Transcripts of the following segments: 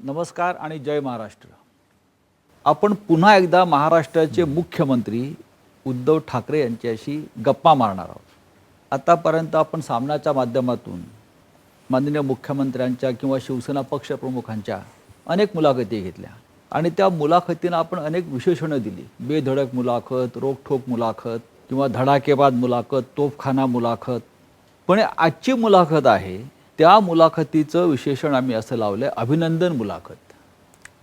नमस्कार आणि जय महाराष्ट्र। आपण पुन्हा एकदा महाराष्ट्राचे मुख्यमंत्री उद्धव ठाकरे यांच्याशी गप्पा मारणार आहोत। आतापर्यंत आपण सामनाच्या माध्यमातून माननीय मुख्यमंत्र्यांच्या किंवा शिवसेना पक्षप्रमुखांच्या अनेक मुलाखती घेतल्या आणि त्या मुलाखतींना आपण अनेक विशेषणे दिली। बेधडक मुलाखत, रोखठोक मुलाखत किंवा धडाकेबाज मुलाखत, तोफखाना मुलाखत। पण आजची मुलाखत आहे त्या मुलाखतीचं विशेषण आम्ही असं लावलंय अभिनंदन मुलाखत।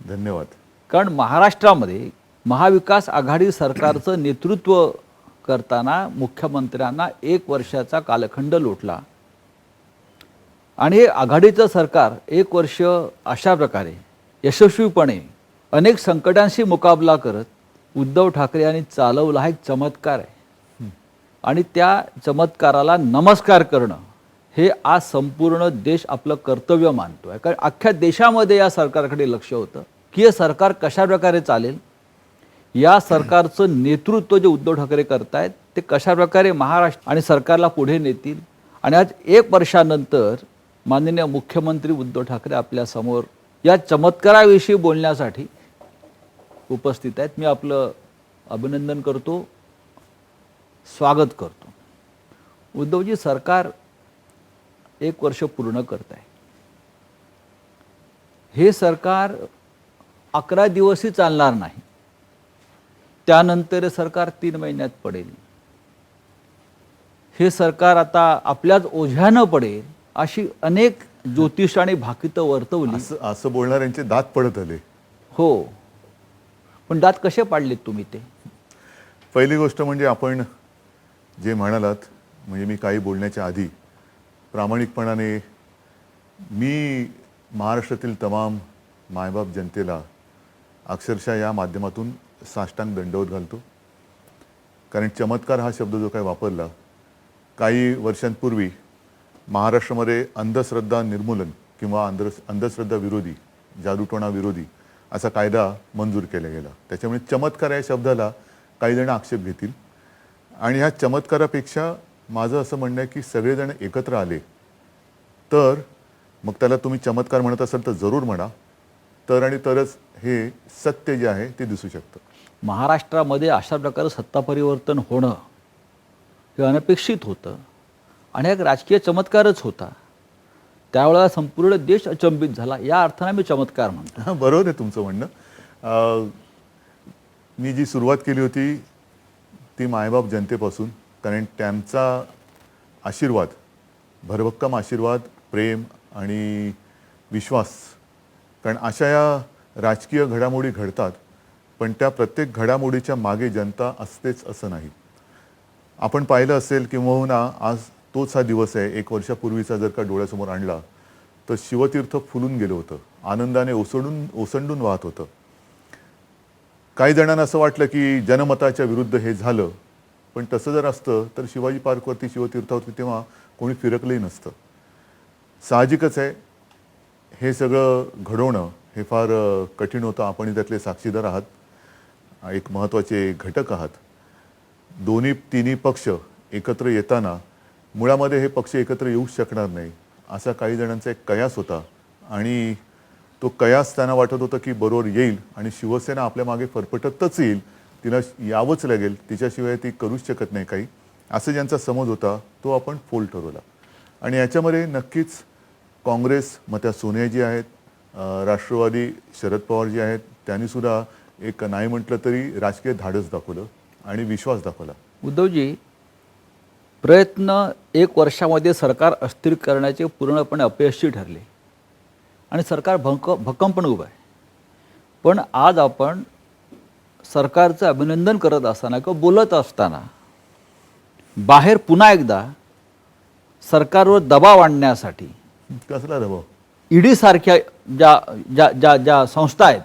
धन्यवाद। कारण महाराष्ट्रामध्ये महाविकास आघाडी सरकारचं नेतृत्व करताना मुख्यमंत्र्यांना 1 वर्षाचा कालखंड लोटला आणि हे आघाडीचं सरकार 1 वर्ष अशा प्रकारे यशस्वीपणे अनेक संकटांशी मुकाबला करत उद्धव ठाकरे यांनी चालवला हा एक चमत्कार आहे आणि त्या चमत्काराला नमस्कार करणं हे आज संपूर्ण देश आपलं कर्तव्य मानतोय। कारण अख्ख्या देशामध्ये या सरकारकडे लक्ष होतं की हे सरकार कशा प्रकारे चालेल, या सरकारचं नेतृत्व जे उद्धव ठाकरे करतायत ते कशा प्रकारे महाराष्ट्र आणि सरकारला पुढे नेतील। आणि आज 1 वर्षानंतर माननीय मुख्यमंत्री उद्धव ठाकरे आपल्या समोर या चमत्काराविषयी बोलण्यासाठी उपस्थित आहेत। मी आपलं अभिनंदन करतो, स्वागत करतो। उद्धवजी, सरकार 1 वर्ष पूर्ण करत आहे। हे सरकार 11 दिवसही चालणार नाही, त्यानंतर सरकार 3 महिन्यात पडेल। हे सरकार आता आपल्याच ओझ्यानं पडेल अशी अनेक ज्योतिष आणि भाकितं वर्तवली। असं बोलणाऱ्यांचे दात पडत आले। हो, पण दात कसे पाडलेत तुम्ही ते? पहिली गोष्ट म्हणजे आपण जे म्हणालात, म्हणजे मी काही बोलण्याच्या आधी प्रामाणिकपणाने मी महाराष्ट्रातील तमाम मायबाप जनतेला अक्षरशः या माध्यमातून साष्टांग दंडवत घालतो। कारण चमत्कार हा शब्द जो काही वापरला, काही वर्षांपूर्वी महाराष्ट्रामध्ये अंधश्रद्धा निर्मूलन किंवा अंधश्रद्धा विरोधी, जादूटोणा विरोधी असा कायदा मंजूर केला गेला। त्याच्यामुळे चमत्कार या शब्दाला काही जण आक्षेप घेतील आणि ह्या चमत्कारापेक्षा माझं असं म्हणणं आहे की सगळेजण एकत्र आले तर, मग त्याला तुम्ही चमत्कार म्हणत असाल तर जरूर म्हणा, तर आणि तरच हे सत्य जे आहे ते दिसू शकतं। महाराष्ट्रामध्ये अशा प्रकारे सत्ता परिवर्तन होणं हे अनपेक्षित होतं आणि एक राजकीय चमत्कारच होता। त्यावेळेला संपूर्ण देश अचंबित झाला, या अर्थाने मी चमत्कार म्हणतो। हां, बरोबर आहे तुमचं म्हणणं। मी जी सुरुवात केली होती ती मायबाप जनतेपासून, कारण त्यांचा आशीर्वाद, भरभक्कम आशीर्वाद, प्रेम आणि विश्वास, कारण अशा या राजकीय घडामोडी घडतात पण त्या प्रत्येक घडामोडीच्या मागे जनता असतेच असं नाही। आपण पाहिलं असेल किंवा आज तोच हा दिवस आहे, 1 वर्षापूर्वीचा जर का डोळ्यासमोर आणला तर शिवतीर्थ फुलून गेलं होतं, आनंदाने ओसंडून वाहत होतं। काही जणांना असं वाटलं की जनमताच्या विरुद्ध हे झालं, पण तसं जर असतं तर शिवाजी पार्कवरती शिवतीर्थावरती तेव्हा कोणी फिरकलंही नसतं। साहजिकच आहे, हे सगळं घडवणं हे फार कठीण होतं। आपण त्यातले साक्षीदार आहात, एक महत्त्वाचे घटक आहात। तिन्ही पक्ष एकत्र येताना मुळामध्ये हे पक्ष एकत्र येऊ शकणार नाही असा काही जणांचा एक कयास होता आणि तो कयास त्यांना वाटत होतं की बरोबर येईल आणि शिवसेना आपल्या मागे फरफटतच येईल, तिला यावंच लागेल, तिच्याशिवाय ती करूच शकत नाही काही, असं ज्यांचा समज होता तो आपण फोल ठरवला। आणि याच्यामध्ये नक्कीच काँग्रेस, मग त्या सोनियाजी आहेत, राष्ट्रवादी शरद पवार जी आहेत, त्यांनीसुद्धा एक नाही म्हटलं तरी राजकीय धाडस दाखवलं आणि विश्वास दाखवला। उद्धवजी, प्रयत्न 1 वर्षामध्ये सरकार अस्थिर करण्याचे पूर्णपणे अपयशी ठरले आणि सरकार भक्कमपणे उभं आहे। पण आज आपण सरकारचं अभिनंदन करत असताना किंवा बोलत असताना बाहेर पुन्हा एकदा सरकारवर दबाव आणण्यासाठी कसला दबाव? ईडी सारख्या ज्या ज्या ज्या ज्या संस्था आहेत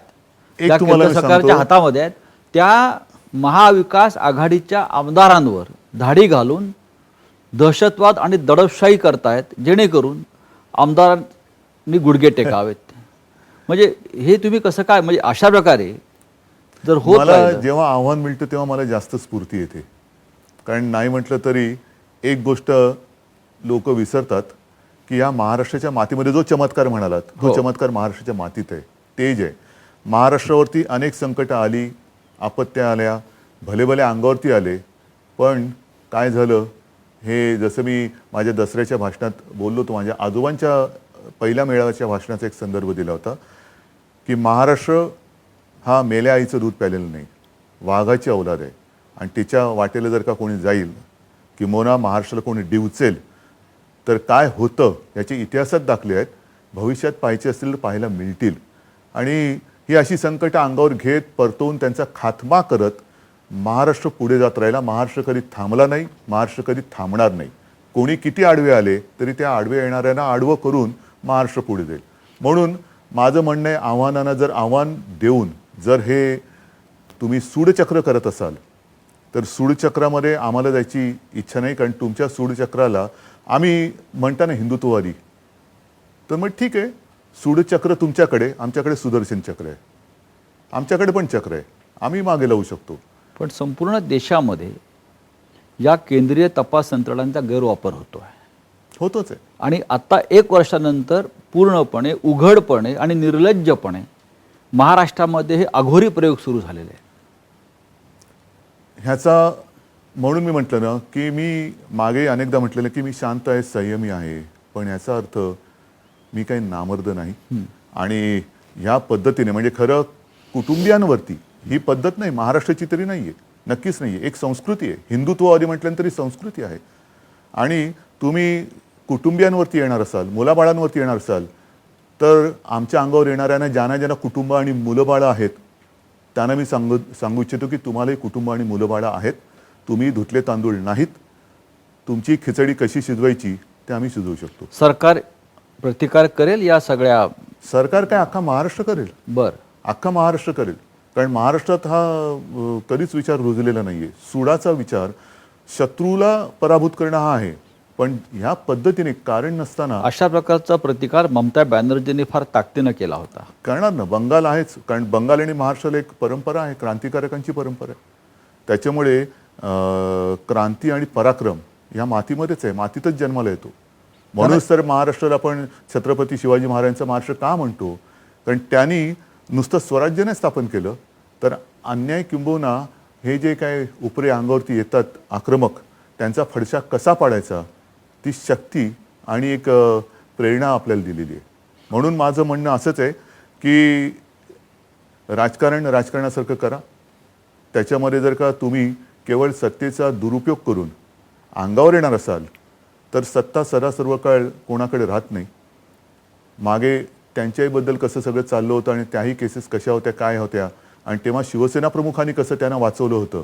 त्या केंद्र सरकारच्या हातामध्ये आहेत, त्या महाविकास आघाडीच्या आमदारांवर धाडी घालून दहशतवाद आणि दडपशाही करतायत, जेणेकरून आमदारांनी गुडघे टेकावेत। म्हणजे हे तुम्ही कसं काय, म्हणजे अशा प्रकारे जर होत मला जेव्हा आव्हान मिळतं तेव्हा मला जास्त स्फूर्ती येते। कारण नाही म्हटलं तरी एक गोष्ट लोक विसरतात की या महाराष्ट्राच्या मातीमध्ये जो चमत्कार म्हणालात तो चमत्कार महाराष्ट्राच्या मातीत आहे। तेज आहे. महाराष्ट्रावरती अनेक संकटं आली, आपत्त्या आल्या, भले भले अंगावरती आले, पण काय झालं हे जसं मी माझ्या दसऱ्याच्या भाषणात बोललो होतो, माझ्या आजोबांच्या पहिल्या मेळाव्याच्या भाषणाचा एक संदर्भ दिला होता की महाराष्ट्र हा मेल्या आईचं दूध प्यालेलं नाही, वाघाची औलाद आहे. आणि तिच्या वाटेला जर का कोणी जाईल, किंबहुना महाराष्ट्राला कोणी डिवचेल, तर काय होतं याचे इतिहासात दाखले आहेत. भविष्यात पाहायचे असतील तर पाहायला मिळतील. आणि ही अशी संकटं अंगावर घेत परतवून त्यांचा खात्मा करत महाराष्ट्र पुढे जात राहिला. महाराष्ट्र कधी थांबला नाही, महाराष्ट्र कधी थांबणार नाही. कोणी किती आडवे आले तरी त्या आडवे येणाऱ्यांना आडवं करून महाराष्ट्र पुढे जाईल. म्हणून माझं म्हणणं आहे, आव्हानांना जर आव्हान देऊन जर हे तुम्ही सूडचक्र करत असाल तर सूडचक्रामध्ये आम्हाला जायची इच्छा नाही. कारण तुमच्या सूडचक्राला आम्ही म्हणता ना हिंदुत्ववादी, तर मग ठीक आहे, सूडचक्र तुमच्याकडे, आमच्याकडे सुदर्शन चक्र आहे, आमच्याकडे पण चक्र आहे, आम्ही मागे लावू शकतो. पण संपूर्ण देशामध्ये या केंद्रीय तपास यंत्रणांचा गैरवापर होतो आहे, होतोच आहे. आणि आता 1 वर्षानंतर पूर्णपणे उघडपणे आणि निर्लज्जपणे महाराष्ट्रामध्ये हे अघोरी प्रयोग सुरू झालेले आहेत. ह्याचा म्हणून मी म्हटलं ना की मी मागे अनेकदा म्हटलेलं की मी शांत आहे, संयमी आहे, पण याचा अर्थ मी काही नामर्द नाही. आणि ह्या पद्धतीने म्हणजे खरं कुटुंबियांवरती ही पद्धत नाही, महाराष्ट्राची तरी नाही आहे, नक्कीच नाही आहे. एक संस्कृती आहे, हिंदुत्ववादी म्हटल्यानंतर ही संस्कृती आहे. आणि तुम्ही कुटुंबियांवरती येणार असाल, मुलाबाळांवरती येणार असाल, तर आमच्या अंगावर येणाऱ्यांना ज्यांना कुटुंब आणि मुलंबाळं आहेत त्यांना मी सांगू इच्छितो की तुम्हालाही कुटुंब आणि मुलंबाळं आहेत. तुम्ही धुतले तांदूळ नाहीत. तुमची खिचडी कशी शिजवायची ते आम्ही शिजवू शकतो. सरकार प्रतिकार करेल या सगळ्या? सरकार काय, अख्खा महाराष्ट्र करेल. अख्खा महाराष्ट्र करेल. कारण महाराष्ट्रात हा कधीच विचार रुजलेला नाही आहे. सूडाचा विचार, शत्रूला पराभूत करणं हा आहे. पण ह्या पद्धतीने कारण नसताना अशा प्रकारचा प्रतिकार ममता बॅनर्जींनी फार ताकदीनं केला होता. करणार ना, बंगाल आहेच. कारण बंगाल आणि महाराष्ट्राला एक परंपरा आहे, क्रांतिकारकांची परंपरा आहे. त्याच्यामुळे क्रांती आणि पराक्रम ह्या मातीमध्येच आहे, मातीतच जन्माला येतो. म्हणूनच तर महाराष्ट्राला आपण छत्रपती शिवाजी महाराजांचा महाराष्ट्र का म्हणतो? कारण त्यांनी नुसतं स्वराज्य नाही स्थापन केलं, तर अन्याय किंबहुना हे जे काय उपरे अंगावरती येतात आक्रमक, त्यांचा फडशा कसा पाडायचा ती शक्ती आणि एक प्रेरणा आपल्याला दिलेली आहे. म्हणून माझं म्हणणं असंच आहे की राजकारण राजकारणासारखं करा. त्याच्यामध्ये जर का तुम्ही केवळ सत्तेचा दुरुपयोग करून अंगावर येणार असाल तर सत्ता सर्व काळ कोणाकडे राहत नाही. मागे त्यांच्याबद्दल कसं सगळं चाललं होतं आणि त्याही केसेस कशा होत्या, काय होत्या, आणि तेव्हा शिवसेना प्रमुखांनी कसं त्यांना वाचवलं होतं,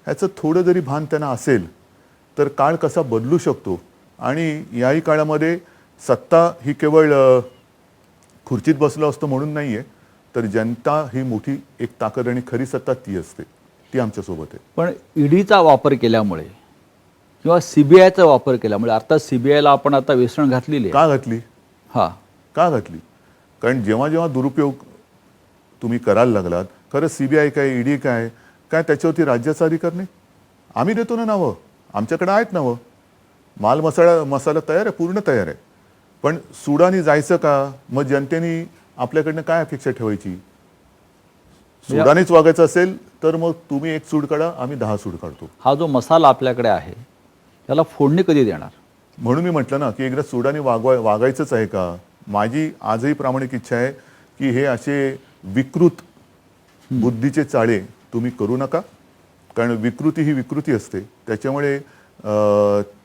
ह्याचं थोडं जरी भान त्यांना असेल तर काळ कसा बदलू शकतो. आणि याही काळामध्ये सत्ता ही केवळ खुर्चीत बसलो असतो म्हणून नाही आहे, तर जनता ही मोठी एक ताकद आणि खरी सत्ता ती असते, ती आमच्यासोबत आहे. पण ईडीचा वापर केल्यामुळे किंवा सीबीआयचा वापर केल्यामुळे, आता सीबीआयला आपण आता वेसण घातलेली आहे. का घातली? का घातली? कारण जेव्हा जेव्हा दुरुपयोग तुम्ही करायला लागलात, खरं सीबीआय काय, ईडी काय, त्याच्यावरती राज्याचा अधिकार नाही? आम्ही देतो ना नावं, आमच्याकडे आहेत नावं, मसाला तयार आहे, पूर्ण तयार आहे. पण सुडाने जायचं का? मग जनतेने आपल्याकडनं काय अपेक्षा ठेवायची? सुडानेच वागायचं असेल तर मग तुम्ही 1 सूड काढा, आम्ही 10 सूड काढतो. हा जो मसाला आपल्याकडे आहे त्याला फोडणी कधी देणार? म्हणून मी म्हटलं ना की एकदा सुडाने वागायचंच आहे का? माझी आजही प्रामाणिक इच्छा आहे की हे असे विकृत बुद्धीचे चाळे तुम्ही करू नका. कारण विकृती ही विकृती असते. त्याच्यामुळे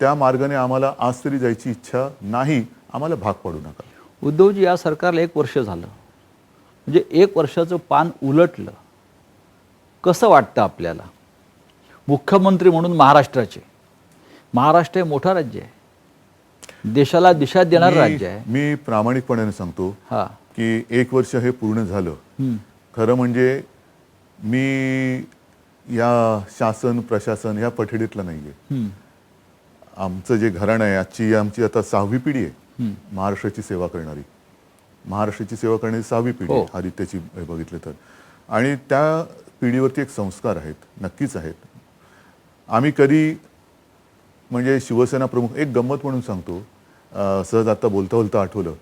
त्या मार्गाने आम्हाला आज तरी जायची इच्छा नाही. आम्हाला भाग पाडू नका. उद्धवजी, या सरकारला 1 वर्ष झालं, म्हणजे 1 वर्षाचं पान उलटलं. कसं वाटतं आपल्याला? मुख्यमंत्री म्हणून महाराष्ट्र हे मोठं राज्य आहे, देशाला दिशा देणारं राज्य आहे. मी प्रामाणिकपणाने सांगतो की 1 वर्ष हे पूर्ण झालं. खरं म्हणजे मी या शासन प्रशासन या पठडीतला नाहीये. आमचं जे घराणं आहे, आमची आता 6वी पिढी आहे महाराष्ट्राची सेवा करणारी. महाराष्ट्राची सेवा करणारी 6वी पिढी आहे आदित्यची बघितलं तर. आणि त्या पिढीवरती एक संस्कार आहेत, नक्कीच आहेत. आम्ही कधी म्हणजे शिवसेना प्रमुख, एक गंमत म्हणून सांगतो, सहज आता बोलता बोलता आठवलं,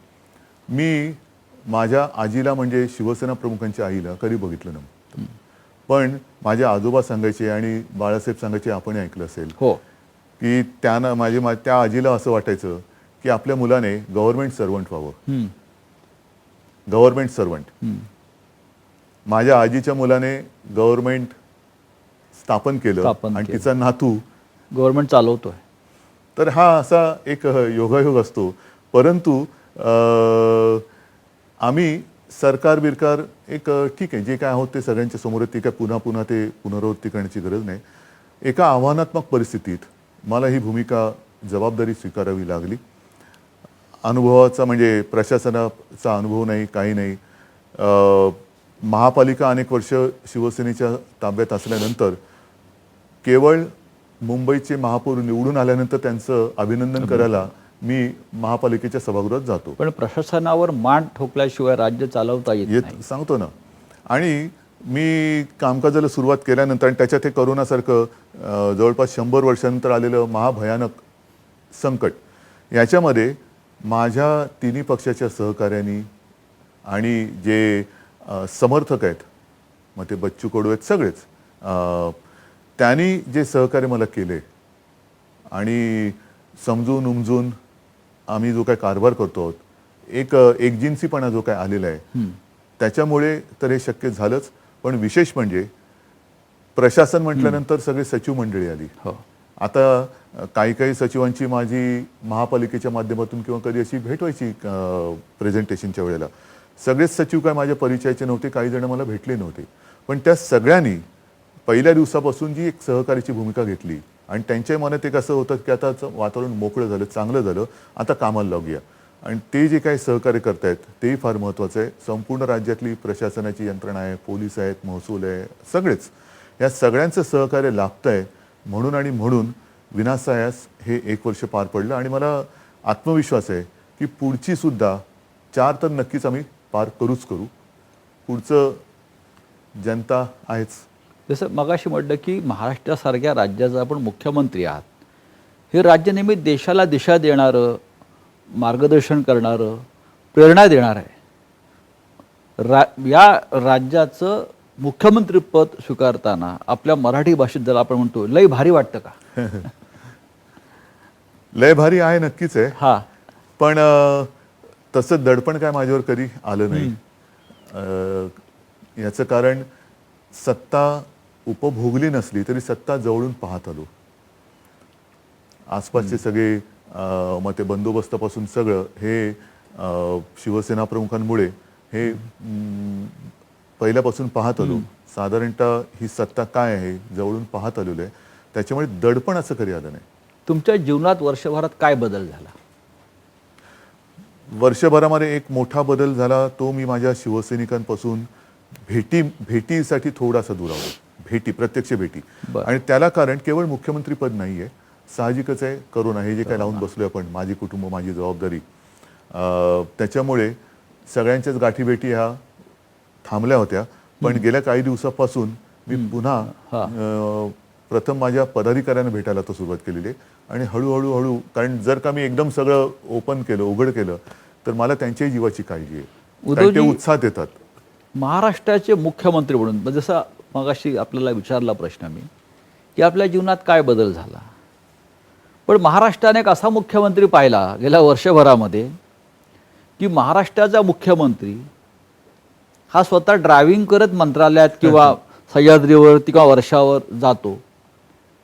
मी माझ्या आजीला म्हणजे शिवसेना प्रमुखांच्या आईला कधी बघितलं नव्हतं. पण माझे आजोबा सांगायचे आणि बाळासाहेब सांगायचे, आपण ऐकलं असेल, हो. की त्यानं त्या आजीला असं वाटायचं की आपल्या मुलाने गव्हर्नमेंट सर्वंट व्हावं. हम्म. Government servant. हम्म. माझ्या आजीच्या मुलाने गव्हर्नमेंट स्थापन केलं स्थापन आणि केलं. तिचा नातू. गव्हर्नमेंट चालवतोय. तर हा असा एक योगायोग असतो. परंतु आम्ही सरकार बिरकार एक ठीक आहे, जे काय आहोत ते सगळ्यांच्या समोर आहे, ते काय पुन्हा पुन्हा ते पुनरावृत्ती करण्याची गरज नाही. एका आव्हानात्मक परिस्थितीत मला ही भूमिका, जबाबदारी स्वीकारावी लागली. अनुभवाचा म्हणजे प्रशासनाचा अनुभव नाही, काही नाही. महापालिका अनेक वर्ष शिवसेनेच्या ताब्यात असल्यानंतर केवळ मुंबईचे महापौर निवडून आल्यानंतर त्यांचं अभिनंदन करायला मी महापालिकेच्या सभागृहात जातो. पण प्रशासनावर मान ठोकल्याशिवाय राज्य चालवता येत नाही. सांगतो ना. आणि मी कामकाजाला सुरुवात केल्यानंतर आणि त्याच्यात हे करोनासारखं जवळपास 100 वर्षानंतर आलेलं महाभयानक संकट, याच्यामध्ये माझ्या तिन्ही पक्षाच्या सहकार्यांनी आणि जे समर्थक आहेत, मग ते बच्चू कडू आहेत, सगळेच त्यांनी जे सहकार्य मला केले आणि समजून उमजून आम्ही जो काय कारभार करतो आहोत, एक एकजिन्सीपणा जो काय आलेला आहे, त्याच्यामुळे तर हे शक्य झालंच. पण विशेष म्हणजे प्रशासन म्हटल्यानंतर सगळे सचिव मंडळी आली. आता काही काही सचिवांची माझी महापालिकेच्या माध्यमातून किंवा कधी अशी भेट व्हायची प्रेझेंटेशनच्या वेळेला. सगळेच सचिव काय माझ्या परिचयाचे नव्हते, काही जण मला भेटले नव्हते. पण त्या सगळ्यांनी पहिल्या दिवसापासून जी एक सहकार्याची भूमिका घेतली आणि त्यांच्या मनात एक असं होतं की आता वातावरण मोकळं झालं, चांगलं झालं, आता कामाला लागूया. आणि ते जे काही सहकार्य करतायत तेही फार महत्त्वाचं आहे. संपूर्ण राज्यातली प्रशासनाची यंत्रणा आहे, पोलीस आहेत, महसूल आहे, सगळेच या सगळ्यांचं सहकार्य लाभतं आहे. म्हणून आणि म्हणून विनासायास हे 1 वर्ष पार पडलं आणि मला आत्मविश्वास आहे की पुढची सुद्धा 4 तर नक्कीच आम्ही पार करूच करू. पुढचं जनता आहेच. जसं मगाशी म्हटलं की महाराष्ट्रासारख्या राज्याचा आपण मुख्यमंत्री आहात. हे राज्य नेहमी देशाला दिशा देणारं, मार्गदर्शन करणारं, प्रेरणा देणारं आहे. या राज्याचं मुख्यमंत्रीपद स्वीकारताना आपल्या मराठी भाषेत जर आपण म्हणतो, लय भारी वाटतं का? लय भारी आहे, नक्कीच आहे. हा. पण तसं दडपण काय माझ्यावर कधी आलं नाही. याचं कारण सत्ता उपभोगली नसली तरी सत्ता जवळून पाहत आलो. आसपासचे सगळे मग ते बंदोबस्तापासून सगळं हे शिवसेना प्रमुखांमुळे हे पहिल्यापासून पाहत आलो. साधारणतः ही सत्ता काय आहे जवळून पाहत आलेलो आहे. त्याच्यामुळे दडपण असं कधी आलं नाही. तुमच्या जीवनात वर्षभरात काय बदल झाला? वर्षभरामध्ये एक मोठा बदल झाला. तो मी माझ्या शिवसैनिकांपासून भेटीसाठी थोडासा दुरावलो. प्रत्यक्ष भेटी. आणि त्याला कारण केवळ मुख्यमंत्री पद नाही आहे, साहजिकच आहे करोना हे जे काय लावून बसलोय आपण, माझी कुटुंब माझी जबाबदारी, त्याच्यामुळे सगळ्यांच्याच गाठीभेटी ह्या थांबल्या होत्या. पण गेल्या काही दिवसापासून मी पुन्हा प्रथम माझ्या पदाधिकाऱ्यांना भेटायला तर सुरुवात केलेली आहे. आणि हळूहळू कारण जर का मी एकदम सगळं ओपन केलं, उघड केलं, तर मला त्यांच्याही जीवाची काळजी आहे. कारण ते उत्साहात येतात. महाराष्ट्राचे मुख्यमंत्री म्हणून जसं मगाशी आपल्याला विचारला प्रश्न मी की आपल्या जीवनात काय बदल झाला, पण महाराष्ट्राने एक असा मुख्यमंत्री पाहिला गेल्या वर्षभरामध्ये की महाराष्ट्राचा मुख्यमंत्री हा स्वतः ड्रायव्हिंग करत मंत्रालयात किंवा सह्याद्रीवरती किंवा वर्षावर जातो.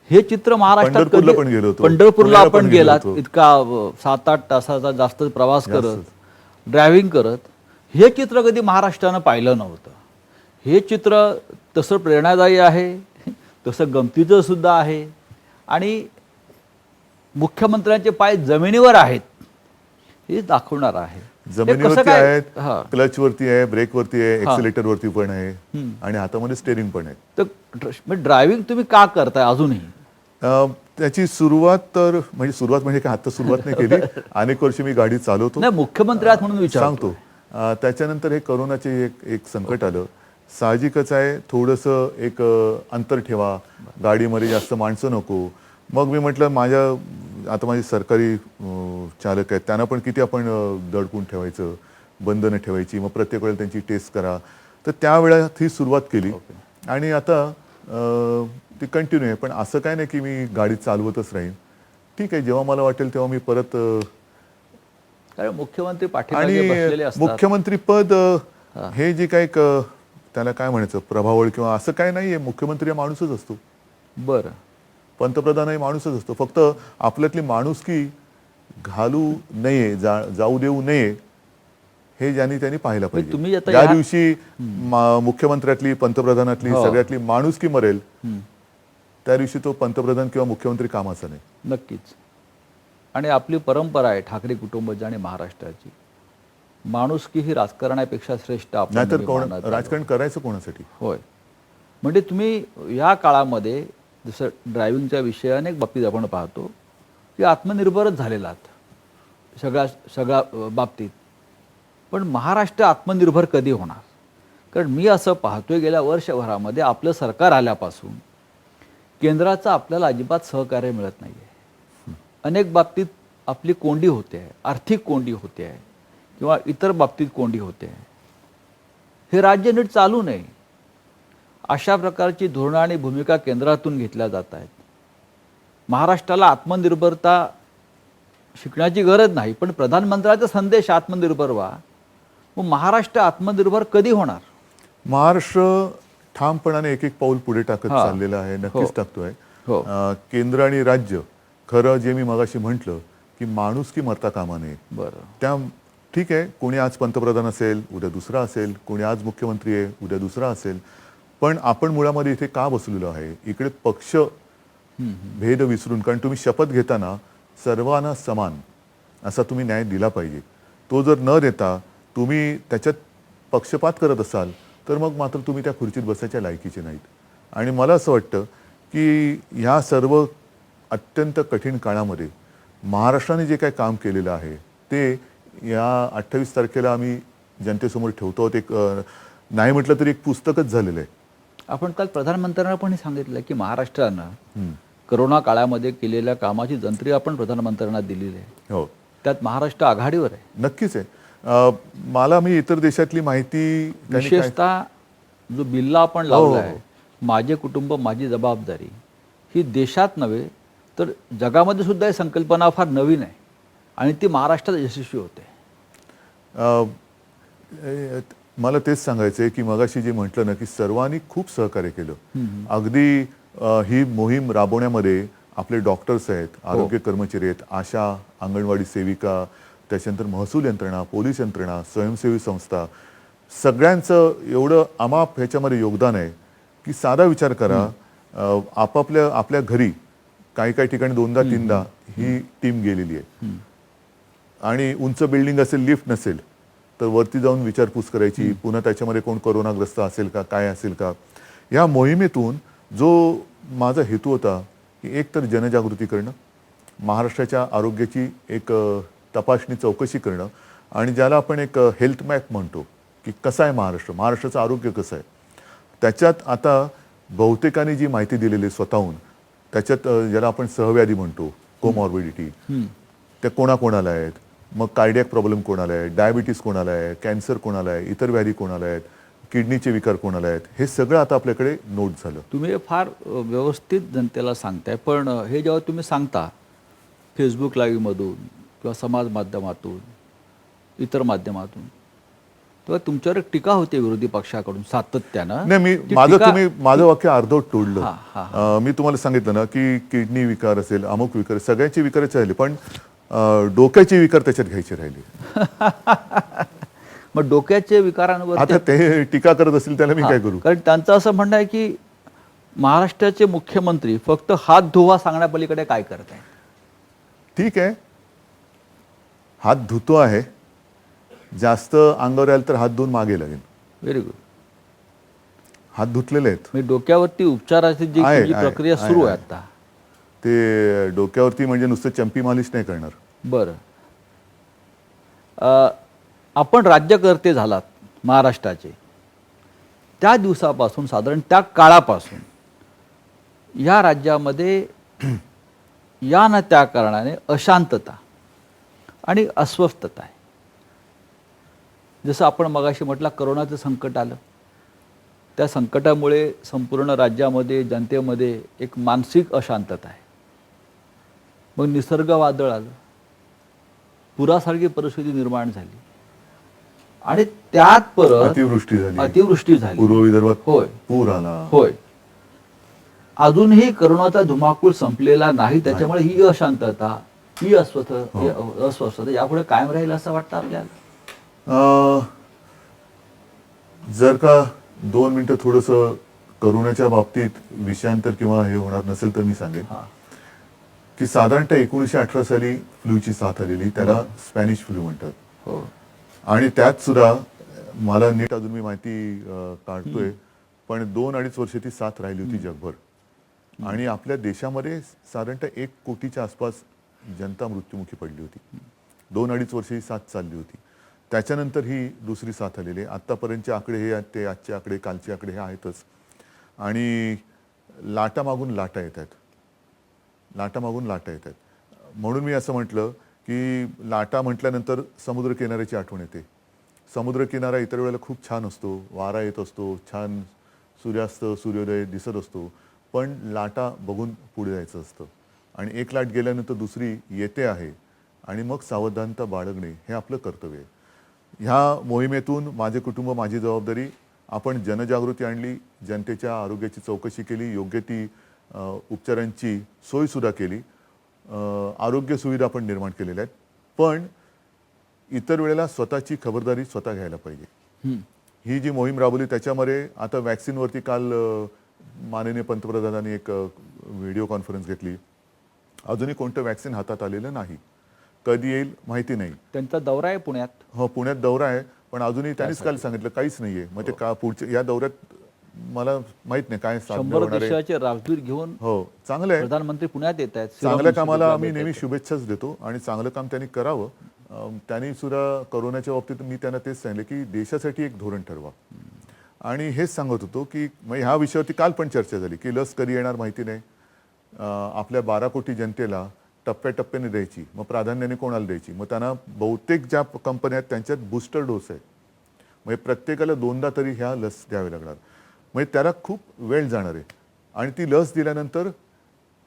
हे चित्र महाराष्ट्रात पंढरपूरला आपण गेलात, इतका 7-8 तासाचा जास्त प्रवास करत, ड्रायव्हिंग करत, हे चित्र कधी महाराष्ट्रानं पाहिलं नव्हतं. हे चित्र तसं प्रेरणादायी आहे, तसं गमतीचं सुद्धा आहे. आणि मुख्यमंत्र्यांचे पाय जमिनीवर आहेत हे दाखवणार आहे. जमिनीवरती आहेत, क्लच वरती आहे, ब्रेक वरती आहे, एक्सिलेटर वरती पण आहे आणि हातामध्ये स्टेरिंग पण आहे. तर ड्रायव्हिंग तुम्ही का करताय अजूनही? त्याची सुरुवात म्हणजे काय आता सुरुवात नाही केली. अनेक वर्ष मी गाडी चालवतो. नाही, मुख्यमंत्री आहात म्हणून सांगतो. त्याच्यानंतर हे करोनाचे एक संकट आलं. साहजिकच आहे थोडंसं एक अंतर ठेवा, गाडीमध्ये जास्त माणसं नको. मग मी म्हटलं माझे सरकारी चालक आहेत त्यांना पण किती आपण दडपून ठेवायचं. बंधनं ठेवायची, मग प्रत्येक वेळेला त्यांची टेस्ट करा. तर त्यावेळेत ही सुरुवात केली आणि आता ती कंटिन्यू आहे. पण असं काय नाही की मी गाडी चालवतच राहीन. ठीक आहे, जेव्हा मला वाटेल तेव्हा मी परत कारण मुख्यमंत्री पाठीमागे बसलेले आणि असतात. मुख्यमंत्री पद हे जे काही त्याला काय म्हणायचं प्रभावळ किंवा असं काय नाहीये. मुख्यमंत्री हा माणूसच असतो, बरं. पंतप्रधानही माणूसच असतो. फक्त आपल्यातली माणुसकी घालू नये, जाऊ देऊ नये, हे ज्यांनी त्यांनी पाहायला तुम्ही पाहिजे. आता ज्या दिवशी मुख्यमंत्र्यातली पंतप्रधानातली हो. सगळ्यातली माणुसकी मरेल त्या दिवशी तो पंतप्रधान किंवा मुख्यमंत्री कामाचा नाही. नक्कीच. आणि आपली परंपरा आहे ठाकरे कुटुंबाची आणि महाराष्ट्राची, माणुसकी ही राजकारणापेक्षा श्रेष्ठ आपण नाहीतर नेहमी कोण मानत आलो. राजकारण करायचं कोणासाठी? होय. म्हणजे तुम्ही या काळामध्ये जसं ड्रायव्हिंगच्या विषय अनेक बाबतीत आपण पाहतो की आत्मनिर्भरच झालेला आहात सगळ्या बाबतीत. पण महाराष्ट्र आत्मनिर्भर कधी होणार? कारण मी असं पाहतोय गेल्या वर्षभरामध्ये आपलं सरकार आल्यापासून केंद्राचं आपल्याला अजिबात सहकार्य मिळत नाही आहे. अनेक बाबतीत आपली कोंडी होते आहे, आर्थिक कोंडी होते आहे किंवा इतर बाबतीत कोंडी होते आहे. हे राज्य नीट चालू नये अशा प्रकारची धोरणं आणि भूमिका केंद्रातून घेतल्या जात आहेत. महाराष्ट्राला आत्मनिर्भरता शिकण्याची गरज नाही, पण प्रधानमंत्र्यांचा संदेश आत्मनिर्भर व्हा. मग महाराष्ट्र आत्मनिर्भर कधी होणार? महाराष्ट्र ठामपणाने एक एक पाऊल पुढे टाकत हा. चाललेला आहे, नक्कीच टाकतोय. हो. केंद्र आणि राज्य खरं जे मी मगाशी म्हटलं की माणुसकी मरता कामा नये. बरं. त्या ठीक आहे, कोणी आज पंतप्रधान असेल, उद्या दुसरा असेल, कोणी आज मुख्यमंत्री आहे, उद्या दुसरा असेल. पण आपण मुळामध्ये इथे का बसलेलो आहे? इकडे पक्ष भेद विसरून, कारण तुम्ही शपथ घेताना सर्वांना समान असा तुम्ही न्याय दिला पाहिजे. तो जर न देता तुम्ही त्याच्यात पक्षपात करत असाल तर मग मात्र तुम्ही त्या खुर्चीत बसायच्या लायकीचे नाहीत. आणि मला असं वाटतं की ह्या सर्व अत्यंत कठीण काळामध्ये महाराष्ट्राने जे काही काम केलेलं आहे ते या 28 तारखेला आम्ही जनतेसमोर ठेवतो. एक नाही म्हटलं तरी एक पुस्तकच झालेलं आहे. आपण काल प्रधानमंत्र्यांना पण सांगितलं की महाराष्ट्रानं करोना काळामध्ये केलेल्या कामाची जंत्री आपण प्रधानमंत्र्यांना दिलेली आहे. हो, त्यात महाराष्ट्र आघाडीवर आहे. नक्कीच आहे. मला मी इतर देशातली माहिती विशेषतः जो बिल्ला आपण लावला आहे, माझे कुटुंब माझी जबाबदारी, ही देशात नव्हे तर जगामध्ये सुद्धा ही संकल्पना फार नवीन आहे आणि ती महाराष्ट्रात यशस्वी होते. मला तेच सांगायचं आहे की मगाशी जे म्हटलं ना की सर्वांनी खूप सहकार्य केलं. अगदी ही मोहीम राबवण्यामध्ये आपले डॉक्टर्स आहेत, आरोग्य कर्मचारी आहेत, आशा, अंगणवाडी सेविका, त्याच्यानंतर महसूल यंत्रणा, पोलीस यंत्रणा, स्वयंसेवी संस्था, सगळ्यांचं एवढं अमाप ह्याच्यामध्ये योगदान आहे की साधा विचार करा. आपल्या घरी काही काही ठिकाणी 2दा-3दा ही टीम गेलेली आहे. आणि उंच बिल्डिंग असेल, लिफ्ट नसेल तर वरती जाऊन विचारपूस करायची, पुन्हा त्याच्यामध्ये कोण कोरोनाग्रस्त असेल का, काय असेल का. या मोहिमेतून जो माझा हेतू होता की एक तर जनजागृती करणं, महाराष्ट्राच्या आरोग्याची एक तपासणी चौकशी करणं आणि ज्याला आपण एक हेल्थ मॅप म्हणतो की कसं आहे महाराष्ट्राचं आरोग्य कसं आहे. त्याच्यात आता बहुतेकांनी जी माहिती दिलेली स्वतःहून, त्याच्यात ज्याला आपण सहव्याधी म्हणतो, कोमॉर्बिडिटी, त्या कोणाकोणाला आहेत, मग कार्डियक प्रॉब्लेम कोणाला आहे, डायबिटीस कोणाला आहे, कॅन्सर कोणाला आहे, इतर व्याधी कोणाला आहेत, किडनीचे विकार कोणाला आहेत, हे सगळं आता आपल्याकडे नोट झालं. तुम्ही हे फार व्यवस्थित जनतेला सांगताय. पण हे जेव्हा तुम्ही सांगता फेसबुक लाईव्हमधून किंवा समाज माध्यमातून, इतर माध्यमातून, तेव्हा तुमच्यावर एक टीका होते विरोधी पक्षाकडून सातत्यानं. नाही, माझं वाक्य अर्धवट तोडलं. मी तुम्हाला सांगितलं ना की किडनी विकार असेल, अमुक विकार, सगळ्यांचे विकारच राहिले, पण डोक्याचे विकार त्याच्यात घ्यायचे राहिले. मग डोक्याचे विकारांवर आता ते टीका करत असतील त्याला मी काय करू? कारण त्यांचं असं म्हणणं आहे की महाराष्ट्राचे मुख्यमंत्री फक्त हात धुवा सांगण्यापलीकडे काय करत आहे. ठीक आहे, हात धुतो आहे, जास्त अंगावर आलं तर हात धुवून मागे लागेल. Very good. हात धुतलेले आहेत. म्हणजे डोक्यावरती उपचाराची जी प्रक्रिया सुरू आहे आता, ते डोक्यावरती म्हणजे नुसतं चंपी मालिश नाही करणार. बरं. आपण राज्यकर्ते झालात महाराष्ट्राचे, त्या दिवसापासून साधारण त्या काळापासून या राज्यामध्ये या ना त्या कारणाने अशांतता आणि अस्वस्थता आहे. जसं आपण मगाशी म्हटलं करोनाचं संकट आलं, त्या संकटामुळे संपूर्ण राज्यामध्ये जनतेमध्ये एक मानसिक अशांतता आहे. मग निसर्ग वादळ आलं, पुरासारखी परिस्थिती निर्माण झाली आणि त्यात परत अतिवृष्टी झाली. पूर्व विदर्भात होय पूर आला. होय. अजूनही करोनाचा धुमाकूळ संपलेला नाही, त्याच्यामुळे ही अशांतता, ही अस्वस्थता यापुढे कायम राहील असं वाटतं आपल्याला. जर का 2 मिनिटं थोडंसं करोनाच्या बाबतीत विषयांतर किंवा हे होणार नसेल तर मी सांगेन की साधारणतः 1918 साली फ्लूची साथ आलेली, त्याला स्पॅनिश फ्लू म्हणतात. हो. आणि त्यात सुद्धा मला नीट अजून मी माहिती काढतोय, पण 2-2.5 वर्ष ती साथ राहिली होती जगभर. आणि आपल्या देशामध्ये साधारणतः 1 कोटीच्या आसपास जनता मृत्युमुखी पडली होती. 2-2.5 वर्ष ही साथ चालली होती. त्याच्यानंतर ही दुसरी साथ आलेली आहे. आत्तापर्यंतचे आकडे हे आहेत, ते आजचे आकडे, कालचे आकडे हे आहेतच. आणि लाटामागून लाटा येत आहेत, लाटामागून लाटा येत आहेत. म्हणून मी असं म्हटलं की लाटा म्हटल्यानंतर समुद्र किनाऱ्याची आठवण येते. समुद्र किनारा इतर वेळेला खूप छान असतो, वारा येत असतो, छान सूर्यास्त सूर्योदय दिसत असतो, पण लाटा बघून पुढे जायचं असतं. आणि एक लाट गेल्यानंतर दुसरी येते आहे आणि मग सावधानता बाळगणे हे आपलं कर्तव्य आहे. ह्या मोहिमेतून माझे कुटुंब माझी जबाबदारी, आपण जनजागृती आणली, जनतेच्या आरोग्याची चौकशी केली, योग्य ती उपचारांची सोयसुद्धा केली, आरोग्य सुविधा आपण निर्माण केलेल्या आहेत. पण इतर वेळेला स्वतःची खबरदारी स्वतः घ्यायला पाहिजे. ही जी मोहीम राबवली त्याच्यामध्ये आता वॅक्सिनवरती काल माननीय पंतप्रधानांनी एक व्हिडिओ कॉन्फरन्स घेतली. अजूनही कोणतं वॅक्सिन हातात आलेलं नाही, कधी येईल माहिती नाही. त्यांचा दौरा आहे पुण्यात. हो, पुण्यात दौरा आहे, पण अजूनही त्यांनीच काल सांगितलं काहीच नाहीये. मग ते का पुढच्या या दौऱ्यात मला माहित नाही काय साध्य 100 होणार आहे. देशाचे राजदूत घेऊन हो, चांगलं आहे, प्रधानमंत्री पुण्यात येत आहेत. चांगल्या कामाला आम्ही नेहमी शुभेच्छाच देतो आणि चांगलं काम त्यांनी करावं. त्यांनी सुद्धा करोनाच्या बाबतीत मी त्यांना तेच सांगितलं की देशासाठी एक धोरण ठरवा. आणि हेच सांगत होतो की मग ह्या विषयावरती काल पण चर्चा झाली की लस कधी येणार माहिती नाही, आपल्या 12 कोटी जनतेला टप्प्याटप्प्याने द्यायची, मग प्राधान्याने कोणाला द्यायची. मग त्यांना बहुतेक ज्या कंपन्या आहेत त्यांच्यात बूस्टर डोस आहे, म्हणजे प्रत्येकाला 2दा तरी ह्या लस द्यावी लागणार. म्हणजे त्याला खूप वेळ जाणार आहे. आणि ती लस दिल्यानंतर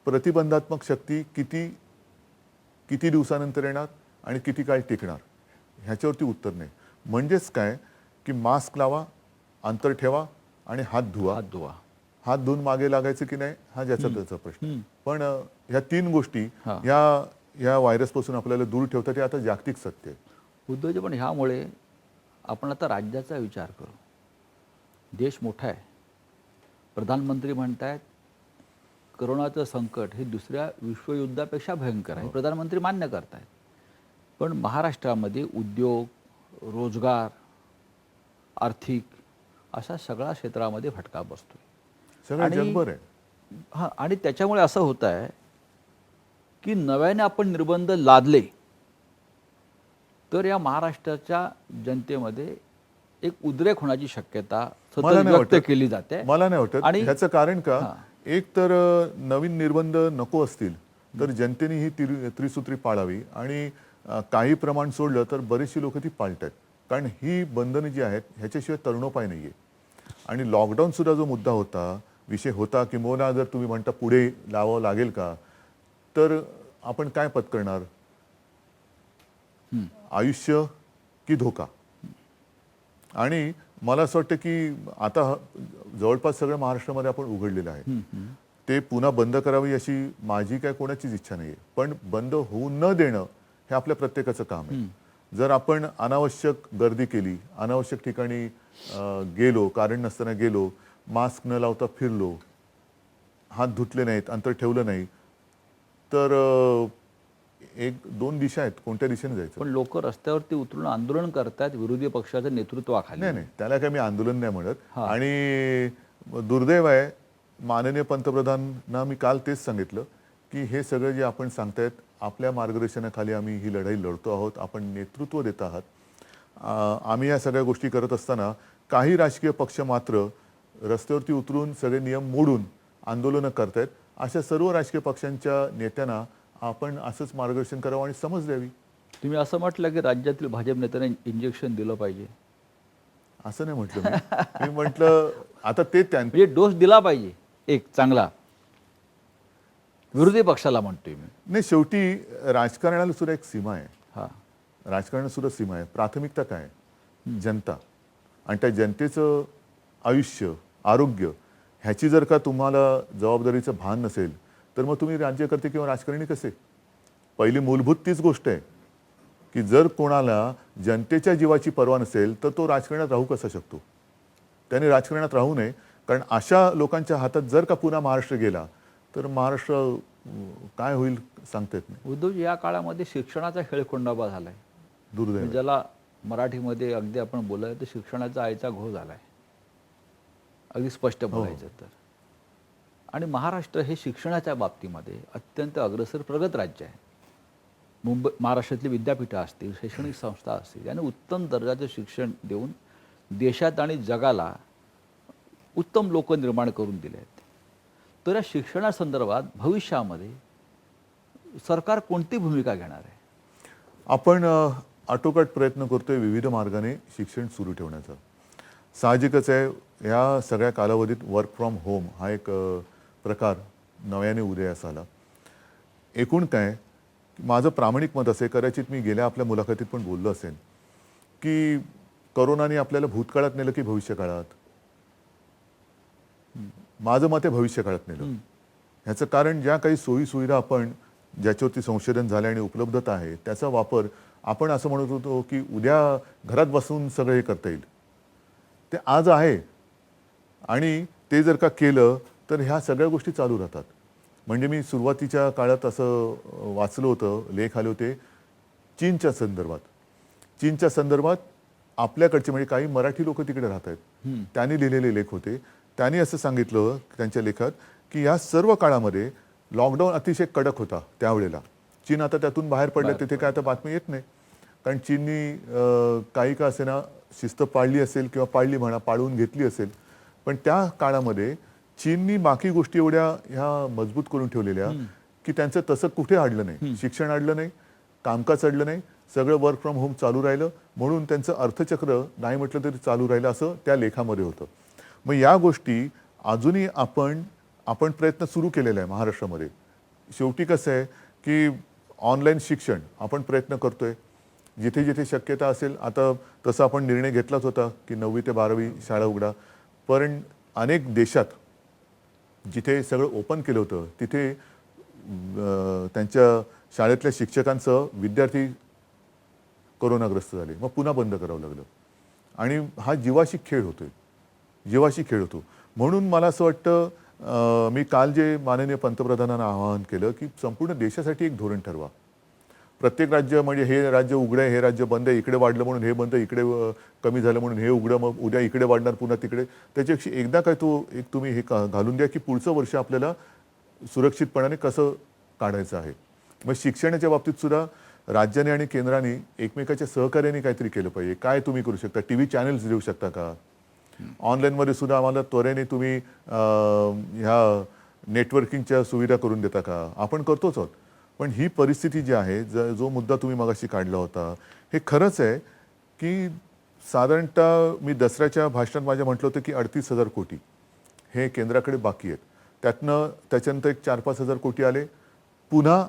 प्रतिबंधात्मक शक्ती किती दिवसानंतर येणार आणि किती काळ टिकणार ह्याच्यावरती उत्तर नाही. म्हणजेच काय की मास्क लावा, अंतर ठेवा आणि हात धुवा. हात धुवून मागे लागायचं की नाही हा ज्याचा त्याचा प्रश्न. पण ह्या 3 गोष्टी ह्या व्हायरसपासून आपल्याला दूर ठेवतात, हे आता जागतिक सत्य आहे. उद्धवजी, पण ह्यामुळे आपण आता राज्याचा विचार करू. देश मोठा आहे, प्रधानमंत्री म्हणतायत करोनाचं संकट हे दुसऱ्या विश्वयुद्धापेक्षा भयंकर आहे, प्रधानमंत्री मान्य करतायत. पण महाराष्ट्रामध्ये उद्योग, रोजगार, आर्थिक अशा सगळ्या क्षेत्रामध्ये फटका बसतोय. सगळं जगभर आहे. हां, आणि त्याच्यामुळे असं होत आहे की नव्याने आपण निर्बंध लादले तर या महाराष्ट्राच्या जनतेमध्ये एक उद्रेक होण्याची शक्यता सतत व्यक्त केली जाते. मला नाही वाटत. आणि ह्याचं कारण का, एक तर नवीन निर्बंध नको असतील तर जनतेने ही त्रिसूत्री पाळावी आणि काही प्रमाण सोडलं तर बरेचशी लोक ती पाळतात. कारण ही बंधनं जी आहेत ह्याच्याशिवाय तरुणोपाय नाही आहे. आणि लॉकडाऊन सुद्धा जो मुद्दा होता, विषय होता की मोना जर तुम्ही म्हणता पुढे लावावं लागेल का, तर आपण काय पत्करणार, आयुष्य की धोका. आणि मला असं वाटतं की आता जवळपास सगळं महाराष्ट्रामध्ये आपण उघडलेलं आहे, ते पुन्हा बंद करावी अशी माझी काय कोणाचीच इच्छा नाही आहे. पण बंद होऊ न देणं हे आपल्या प्रत्येकाचं काम आहे. जर आपण अनावश्यक गर्दी केली, अनावश्यक ठिकाणी गेलो, कारण नसताना गेलो, मास्क न लावता फिरलो, हात धुतले नाहीत, अंतर ठेवलं नाही, तर 1-2 दिशा आहेत, कोणत्या दिशेने जायचं. पण लोक रस्त्यावरती उतरून आंदोलन करतात विरोधी पक्षाच्या नेतृत्वाखाली. नाही, त्याला काय मी आंदोलन नाही म्हणत. आणि दुर्दैव आहे, माननीय पंतप्रधानांना मी काल तेच सांगितलं की हे सगळं जे आपण सांगतायत आपल्या मार्गदर्शनाखाली आम्ही ही लढाई लढतो आहोत, आपण नेतृत्व देत आहात. आम्ही या सगळ्या गोष्टी करत असताना काही राजकीय पक्ष मात्र रस्त्यावरती उतरून सगळे नियम मोडून आंदोलनं करतायत. अशा सर्व राजकीय पक्षांच्या नेत्यांना आपण असंच मार्गदर्शन करावं आणि समज द्यावी. तुम्ही असं म्हटलं की राज्यातील भाजप नेत्यांना इंजेक्शन दिलं पाहिजे. असं नाही म्हटलं मी म्हटलं आता ते म्हणजे डोस दिला पाहिजे एक चांगला, विरोधी पक्षाला म्हणतोय मी. नाही, शेवटी राजकारणाला सुद्धा एक सीमा आहे. हा, राजकारणाला सुद्धा सीमा आहे. प्राथमिकता काय आहे? जनता. आणि त्या जनतेचं आयुष्य, आरोग्य ह्याची जर का तुम्हाला जबाबदारीचं भान नसेल तर मग तुम्ही राज्यकर्ते किंवा राजकारणी कसे? पहिली मूलभूत तीच गोष्ट आहे की जर कोणाला जनतेच्या जीवाची पर्वा नसेल तर तो राजकारणात राहू कसा शकतो? त्याने राजकारणात राहू नये, कारण अशा लोकांच्या हातात जर का पुन्हा महाराष्ट्र गेला तर महाराष्ट्र काय होईल सांगता येत नाही. उद्धवजी, या काळामध्ये शिक्षणाचा खेळखंडोबा झालाय. दुर्दैव. ज्याला मराठीमध्ये अगदी आपण बोलायचं तर शिक्षणाचा आईचा घोळ झालाय, अगदी स्पष्ट बोलायचं तर. आणि महाराष्ट्र हे शिक्षणाच्या बाबतीमध्ये अत्यंत अग्रेसर प्रगत राज्य आहे. महाराष्ट्रातली विद्यापीठं असतील, शैक्षणिक संस्था असतील, याने उत्तम दर्जाचं शिक्षण देऊन देशात आणि जगाला उत्तम लोक निर्माण करून दिले आहेत. तर या शिक्षणासंदर्भात भविष्यामध्ये सरकार कोणती भूमिका घेणार आहे? आपण आटोकाट प्रयत्न करतोय विविध मार्गाने शिक्षण सुरू ठेवण्याचा. साहजिकच आहे, ह्या सगळ्या कालावधीत वर्क फ्रॉम होम हा एक प्रकार नव्याने उदयास आला. एकूण काय, माझं प्रामाणिक मत असे, कदाचित मी गेल्या आपल्या मुलाखतीत पण बोललो असेल की करोनाने आपल्याला भूतकाळात नेलं की भविष्यकाळात? माझं मत आहे भविष्यकाळात नेलं. ह्याचं कारण ज्या काही सोयी सुविधा आपण ज्याच्यावरती संशोधन झाले आणि उपलब्धता आहे त्याचा वापर आपण असं म्हणत होतो की उद्या घरात बसून सगळं हे करता येईल, ते आज आहे. आणि ते जर का केलं तर ह्या सगळ्या गोष्टी चालू राहतात. म्हणजे मी सुरुवातीच्या काळात असं वाचलं होतं, लेख आले होते चीनच्या संदर्भात. चीनच्या संदर्भात आपल्याकडचे म्हणजे काही मराठी लोक तिकडे राहत आहेत, त्यांनी लिहिलेले लेख होते. त्यांनी असं सांगितलं त्यांच्या लेखात की या सर्व काळामध्ये लॉकडाऊन अतिशय कडक होता त्यावेळेला. चीन आता त्यातून बाहेर पडलं, तिथे काय आता बातमी येत नाही, कारण चीननी काही का असेना शिस्त पाळली असेल किंवा पाळली म्हणा, पाळवून घेतली असेल. पण त्या काळामध्ये चीननी बाकी गोष्टी एवढ्या ह्या मजबूत करून ठेवलेल्या की त्यांचं तसं कुठे अडलं नाही. शिक्षण अडलं नाही, कामकाज अडलं नाही, सगळं वर्क फ्रॉम होम चालू राहिलं. म्हणून त्यांचं अर्थचक्र नाही म्हटलं तरी चालू राहिलं असं त्या लेखामध्ये होतं. मग या गोष्टी अजूनही आपण प्रयत्न सुरू केलेला आहे महाराष्ट्रामध्ये. शेवटी कसं आहे की ऑनलाईन शिक्षण आपण प्रयत्न करतोय जिथे जिथे शक्यता असेल. आता तसं आपण निर्णय घेतलाच होता की 9वी ते 12वी शाळा उघडा, पण अनेक देशात जिथे सगळं ओपन केलं होतं तिथे त्यांच्या शाळेतल्या शिक्षकांचं विद्यार्थी कोरोनाग्रस्त झाले, मग पुन्हा बंद करावं लागलं. आणि हा जीवाशी खेळ होतोय, जीवाशी खेळ होतो. म्हणून मला असं वाटतं, मी काल जे माननीय पंतप्रधानांना आवाहन केलं की संपूर्ण देशासाठी एक धोरण ठरवा. प्रत्येक राज्य म्हणजे हे राज्य उघडं आहे, हे राज्य बंद आहे, इकडे वाढलं म्हणून हे बंद, इकडे कमी झालं म्हणून हे उघडं, मग उद्या इकडे वाढणार पुन्हा तिकडे. त्याच्यापेक्षा एकदा काय तो एक तुम्ही हे घालून द्या की पुढचं वर्ष आपल्याला सुरक्षितपणाने कसं काढायचं आहे. मग शिक्षणाच्या बाबतीत सुद्धा राज्याने आणि केंद्राने एकमेकाच्या सहकार्याने काहीतरी केलं पाहिजे. काय तुम्ही करू शकता? टी व्ही चॅनल्स देऊ शकता का? ऑनलाईनमध्ये सुद्धा आम्हाला त्वरेने तुम्ही ह्या नेटवर्किंगच्या सुविधा करून देता का? आपण करतोच आहोत. पण ही परिस्थिती जी आहे, जो मुद्दा तुम्ही मगाशी काढला होता, हे खरंच आहे की साधारणतः मी दसऱ्याच्या भाषणात माझ्या म्हटलं होतं की 38,000 कोटी हे केंद्राकडे बाकी आहेत. त्याच्यानंतर एक 4-5 हजार कोटी आले, पुन्हा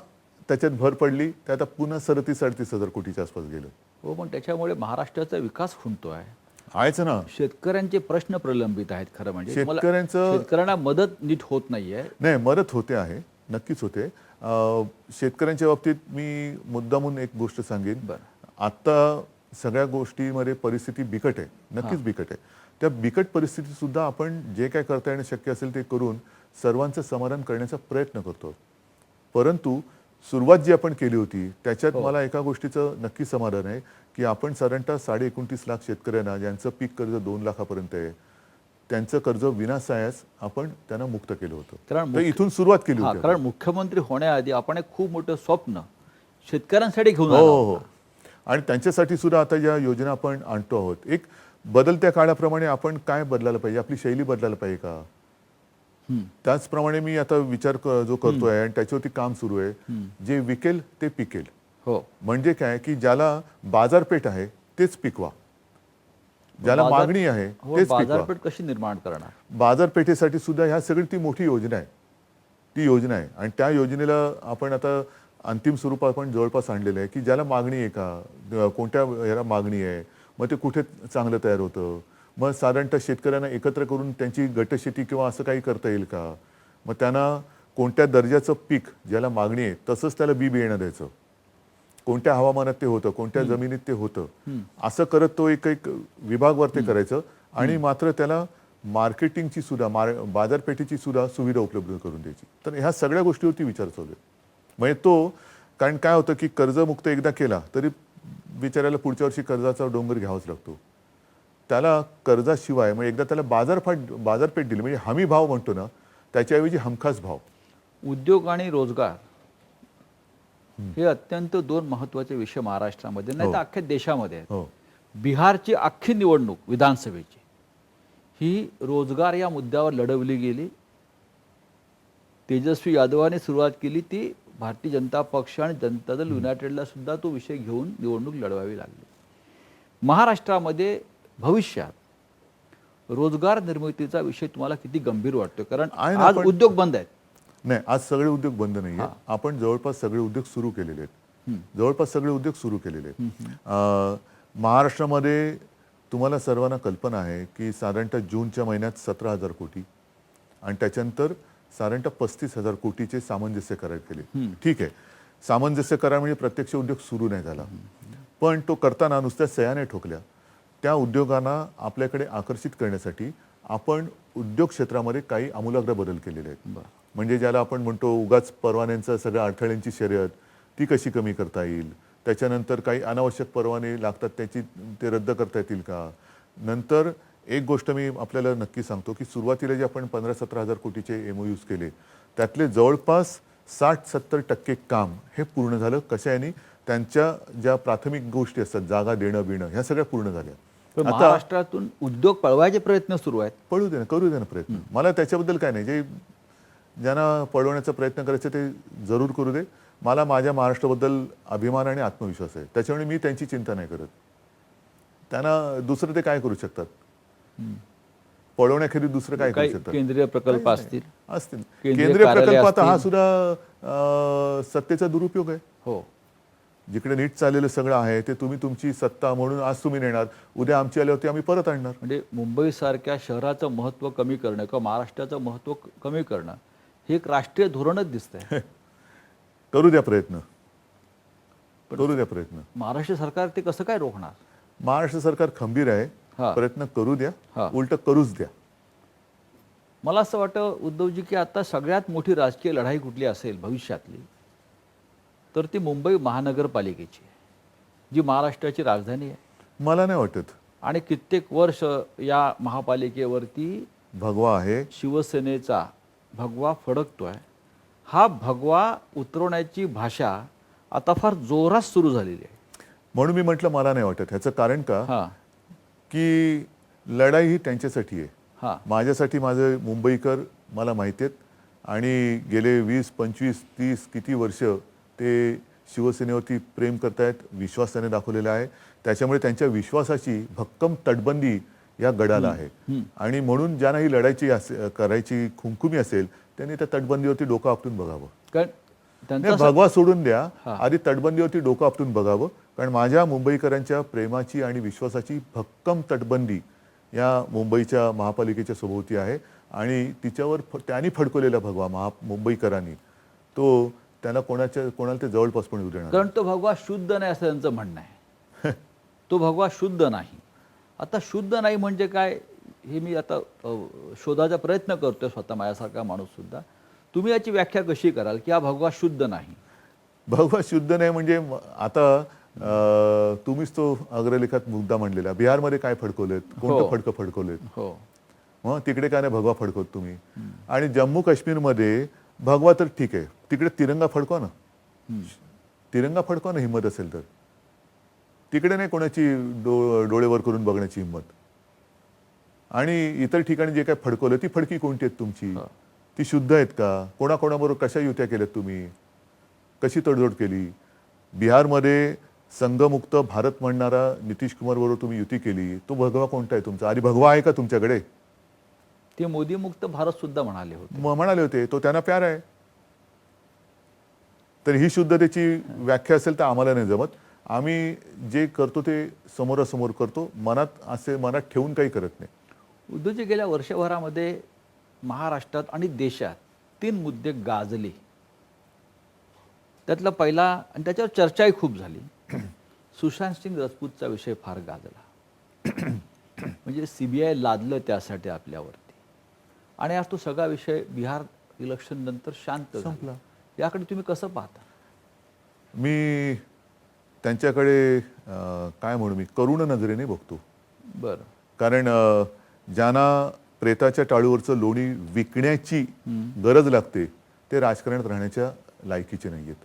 त्याच्यात भर पडली, ते आता पुन्हा 37-38 हजार कोटीच्या आसपास गेलं. हो, पण त्याच्यामुळे महाराष्ट्राचा विकास खुंटतो आहे. आहेच ना. शेतकऱ्यांचे प्रश्न प्रलंबित आहेत. खरं म्हणजे शेतकऱ्यांना मदत नीट होत नाहीये. नाही, मदत होते आहे, नक्कीच होते. शेतकऱ्यांच्या बाबतीत मी मुद्दामून एक गोष्ट सांगेन. आता सगळ्या गोष्टीमध्ये परिस्थिती बिकट आहे, नक्कीच बिकट आहे. त्या बिकट परिस्थितीत सुद्धा आपण जे काय करता येणं शक्य असेल ते करून सर्वांचं समाधान करण्याचा प्रयत्न करतो. परंतु सुरुवात जी आपण केली होती त्याच्यात मला एका गोष्टीचं नक्की समाधान आहे की आपण साधारणतः 29.5 लाख शेतकऱ्यांना, ज्यांचं पीक कर्ज 2 लाखापर्यंत आहे, त्यांचं कर्ज विनासायास आपण त्यांना मुक्त केलं होतं. तर इथून सुरुवात केली होती. कारण मुख्यमंत्री होण्याआधी आपण एक खूप मोठं स्वप्न शेतकऱ्यांसाठी घेऊन हो, आणि त्यांच्यासाठी सुद्धा आता ज्या योजना आपण आणतो आहोत, एक बदलत्या काळाप्रमाणे आपण काय बदलायला पाहिजे, आपली शैली बदलायला पाहिजे का? त्याचप्रमाणे मी आता विचार जो करतोय आणि त्याच्यावरती काम सुरू आहे, जे विकेल ते पिकेल. हो, म्हणजे काय की ज्याला बाजारपेठ आहे तेच पिकवा. ज्याला बाजार- मागणी आहे हो, तेच पिकवा. बाजारपेठ कशी निर्माण करणार? बाजारपेठेसाठी सुद्धा ह्या सगळी ती मोठी योजना आहे. ती योजना आहे आणि त्या योजनेला आपण आता अंतिम स्वरूप आपण जवळपास आणलेलं आहे की ज्याला मागणी आहे का, कोणत्या ह्याला मागणी आहे, मग ते कुठे चांगलं तयार होतं, मग साधारणतः शेतकऱ्यांना एकत्र करून त्यांची गटशेती किंवा असं काही करता येईल का, मग त्यांना कोणत्या दर्जाचं पीक ज्याला मागणी आहे तसंच त्याला बी बियाणं द्यायचं, कोणत्या हवामानात ते होतं, कोणत्या जमिनीत ते होतं, असं करत तो एक एक विभागवर ते करायचं आणि मात्र त्याला मार्केटिंगची सुद्धा बाजारपेठेची सुद्धा सुविधा उपलब्ध करून द्यायची. तर ह्या सगळ्या गोष्टीवरती विचार चालू आहे. म्हणजे तो, कारण काय होतं की कर्जमुक्त एकदा केला तरी बिचाऱ्याला पुढच्या वर्षी कर्जाचा डोंगर घ्यावाच लागतो. त्याला कर्जाशिवाय म्हणजे एकदा त्याला बाजारपेठ दिली म्हणजे हमी भाव म्हणतो ना, त्याच्याऐवजी हमखास भाव. उद्योग आणि रोजगार हे अत्यंत दोन महत्त्वाचे विषय महाराष्ट्रामध्ये नाही तर हो. अख्ख्या देशामध्ये आहेत. हो बिहारची अख्खी निवडणूक विधानसभेची ही रोजगार या मुद्द्यावर लढवली गेली. तेजस्वी यादवाने सुरुवात केली, ती भारतीय जनता पक्ष आणि जनता दल युनायटेडला सुद्धा तो विषय घेऊन निवडणूक लढवावी लागली. महाराष्ट्रामध्ये भविष्यात रोजगार निर्मितीचा विषय तुम्हाला किती गंभीर वाटतो? कारण आहे ना, आज पण- उद्योग बंद आहेत. नाही, आज सगळे उद्योग बंद नाही आहेत. आपण जवळपास सगळे उद्योग सुरू केलेले आहेत. जवळपास सगळे उद्योग सुरू केलेले आहेत. महाराष्ट्रामध्ये तुम्हाला सर्वांना कल्पना आहे की साधारणतः जूनच्या महिन्यात 17,000 कोटी आणि त्याच्यानंतर साधारणतः 35,000 कोटीचे सामंजस्य करार केले. ठीक आहे, सामंजस्य करार म्हणजे प्रत्यक्ष उद्योग सुरू नाही झाला, पण तो करताना नुसत्या सह्या नाही ठोकल्या. त्या उद्योगांना आपल्याकडे आकर्षित करण्यासाठी आपण उद्योग क्षेत्रामध्ये काही आमूलाग्र बदल केलेले आहेत. म्हणजे ज्याला आपण म्हणतो उगाच परवान्यांचं सगळ्या अडथळ्यांची शर्यत ती कशी कमी करता येईल, त्याच्यानंतर काही अनावश्यक परवाने लागतात ते रद्द करता येतील का. नंतर एक गोष्ट मी आपल्याला नक्की सांगतो की सुरुवातीला जे आपण 15-17 हजार कोटीचे MOUs केले त्यातले जवळपास 60-70% काम हे पूर्ण झालं. कशाने? त्यांच्या ज्या प्राथमिक गोष्टी असतात, जागा देणं बिणं, ह्या सगळ्या पूर्ण झाल्या. पण महाराष्ट्रातून उद्योग पळवायचे प्रयत्न सुरू आहेत. पळू दे ना, करू दे ना प्रयत्न. मला त्याच्याबद्दल काय नाही, जे ज्यांना पळवण्याचा प्रयत्न करायचा ते जरूर करू दे. मला माझ्या महाराष्ट्राबद्दल अभिमान आणि आत्मविश्वास आहे, त्याच्यामुळे मी त्यांची चिंता नाही करत. त्यांना दुसरं ते काय करू शकतात, पळवण्याखेरीज दुसरं काय करू काही शकतात? केंद्रीय प्रकल्प असतील. केंद्रीय प्रकल्पात हा सुद्धा सत्तेचा दुरुपयोग आहे. हो, जिकडे नीट चाललेलं सगळं आहे ते तुम्ही तुमची सत्ता म्हणून आज तुम्ही नेणार, उद्या आमची आल्यावरती आम्ही परत आणणार. म्हणजे मुंबईसारख्या शहराचं महत्त्व कमी करणं किंवा महाराष्ट्राचं महत्त्व कमी करणं हे एक राष्ट्रीय धोरणच दिसतंय. करू द्या प्रयत्न, करू द्या प्रयत्न. महाराष्ट्र सरकार ते कसं काय रोखणार? महाराष्ट्र सरकार खंबीर आहे, हा. प्रयत्न करू द्या, हा. उलट करूच द्या. मला असं वाटतं उद्धवजी की आता सगळ्यात मोठी राजकीय लढाई कुठली असेल भविष्यातली, तर ती मुंबई महानगरपालिकेची आहे, जी महाराष्ट्राची राजधानी आहे. मला नाही वाटत. आणि कित्येक वर्ष या महापालिकेवरती भगवा आहे. शिवसेनेचा भगवा फडकतोय. हा भगवा उतरवण्याची भाषा आता फार जोरात सुरू झालेली आहे. म्हणून मी म्हटलं मला नाही वाटत. ह्याचं कारण का, हां की लढाई ही त्यांच्यासाठी आहे. हां माझ्यासाठी माझे मुंबईकर मला माहिती आहेत आणि गेले 20, 25, 30 किती वर्ष ते शिवसेनेवरती प्रेम करतायत, विश्वास त्याने दाखवलेला आहे. त्याच्यामुळे त्यांच्या विश्वासाची भक्कम तटबंदी या गडाला आहे. आणि म्हणून ज्यांना ही लढायची करायची खुमखुमी असेल त्यांनी त्या तटबंदीवरती डोकं आपटून बघावं. कारण नाही, त्यांचा भगवा सोडून द्या, हा. आधी तटबंदीवरती डोकं आपटून बघावं. कारण माझ्या मुंबईकरांच्या प्रेमाची आणि विश्वासाची भक्कम तटबंदी या मुंबईच्या महापालिकेच्या सभोवती आहे आणि तिच्यावर त्यांनी फडकवलेला भगवा मुंबईकरांनी तो त्याला कोणाला ते जवळपास पण येऊ देणार. कारण तो भगवा शुद्ध नाही असं त्यांचं म्हणणं आहे. तो भगवा शुद्ध नाही. आता शुद्ध नाही म्हणजे काय हे मी आता शोधायचा प्रयत्न करतोय स्वतः माझ्यासारखा माणूस सुद्धा. तुम्ही याची व्याख्या कशी कराल की हा भगवा शुद्ध नाही? भगवा शुद्ध नाही म्हणजे आता तुम्हीच तो अग्रलेखात मुद्दा म्हणलेला, बिहारमध्ये काय फडकवलेत, कोणतं फडकं फडकवलेत, हो, मग तिकडे काय नाही भगवा फडकवत तुम्ही. आणि जम्मू काश्मीरमध्ये भगवा तर ठीक आहे, तिकडे तिरंगा फडकवा ना, तिरंगा फडकवा ना हिंमत असेल तर. तिकडे नाही कोणाची डोळेवर करून बघण्याची हिंमत. आणि इतर ठिकाणी जे काय फडकवलं ती फडकी कोणती आहेत तुमची, ती शुद्ध आहेत का, कोणाकोणाबरोबर कशा युत्या केल्यात तुम्ही, कशी तडजोड केली. बिहारमध्ये संघमुक्त भारत म्हणणारा नितीश कुमार बरोबर तुम्ही युती केली, तो भगवा कोणता आहे तुमचा? आधी भगवा आहे का तुमच्याकडे? ते मोदी मुक्त भारत सुद्धा म्हणाले होते. म्हणाले होते तो त्यांना प्यार आहे. तर ही शुद्धतेची व्याख्या असेल तर आम्हाला नाही जमत. आम्ही जे करतो ते समोरासमोर करतो, मनात ठेवून काही करत नाही. उद्धवजी गेल्या वर्षभरामध्ये महाराष्ट्रात आणि देशात 3 मुद्दे गाजले. त्यातला पहिला, आणि त्याच्यावर चर्चाही खूप झाली, सुशांत सिंग राजपूतचा विषय फार गाजला. म्हणजे CBI लादलं त्यासाठी आपल्यावरती, आणि आज तो सगळा विषय बिहार इलेक्शन नंतर शांत संपला. याकडे तुम्ही कसं पाहता? मी त्यांच्याकडे काय म्हणू, मी करुण नजरेने बघतो. बरं. कारण ज्यांना प्रेताच्या टाळूवरचं लोणी विकण्याची गरज लागते ते राजकारणात राहण्याच्या लायकीचे नाही आहेत.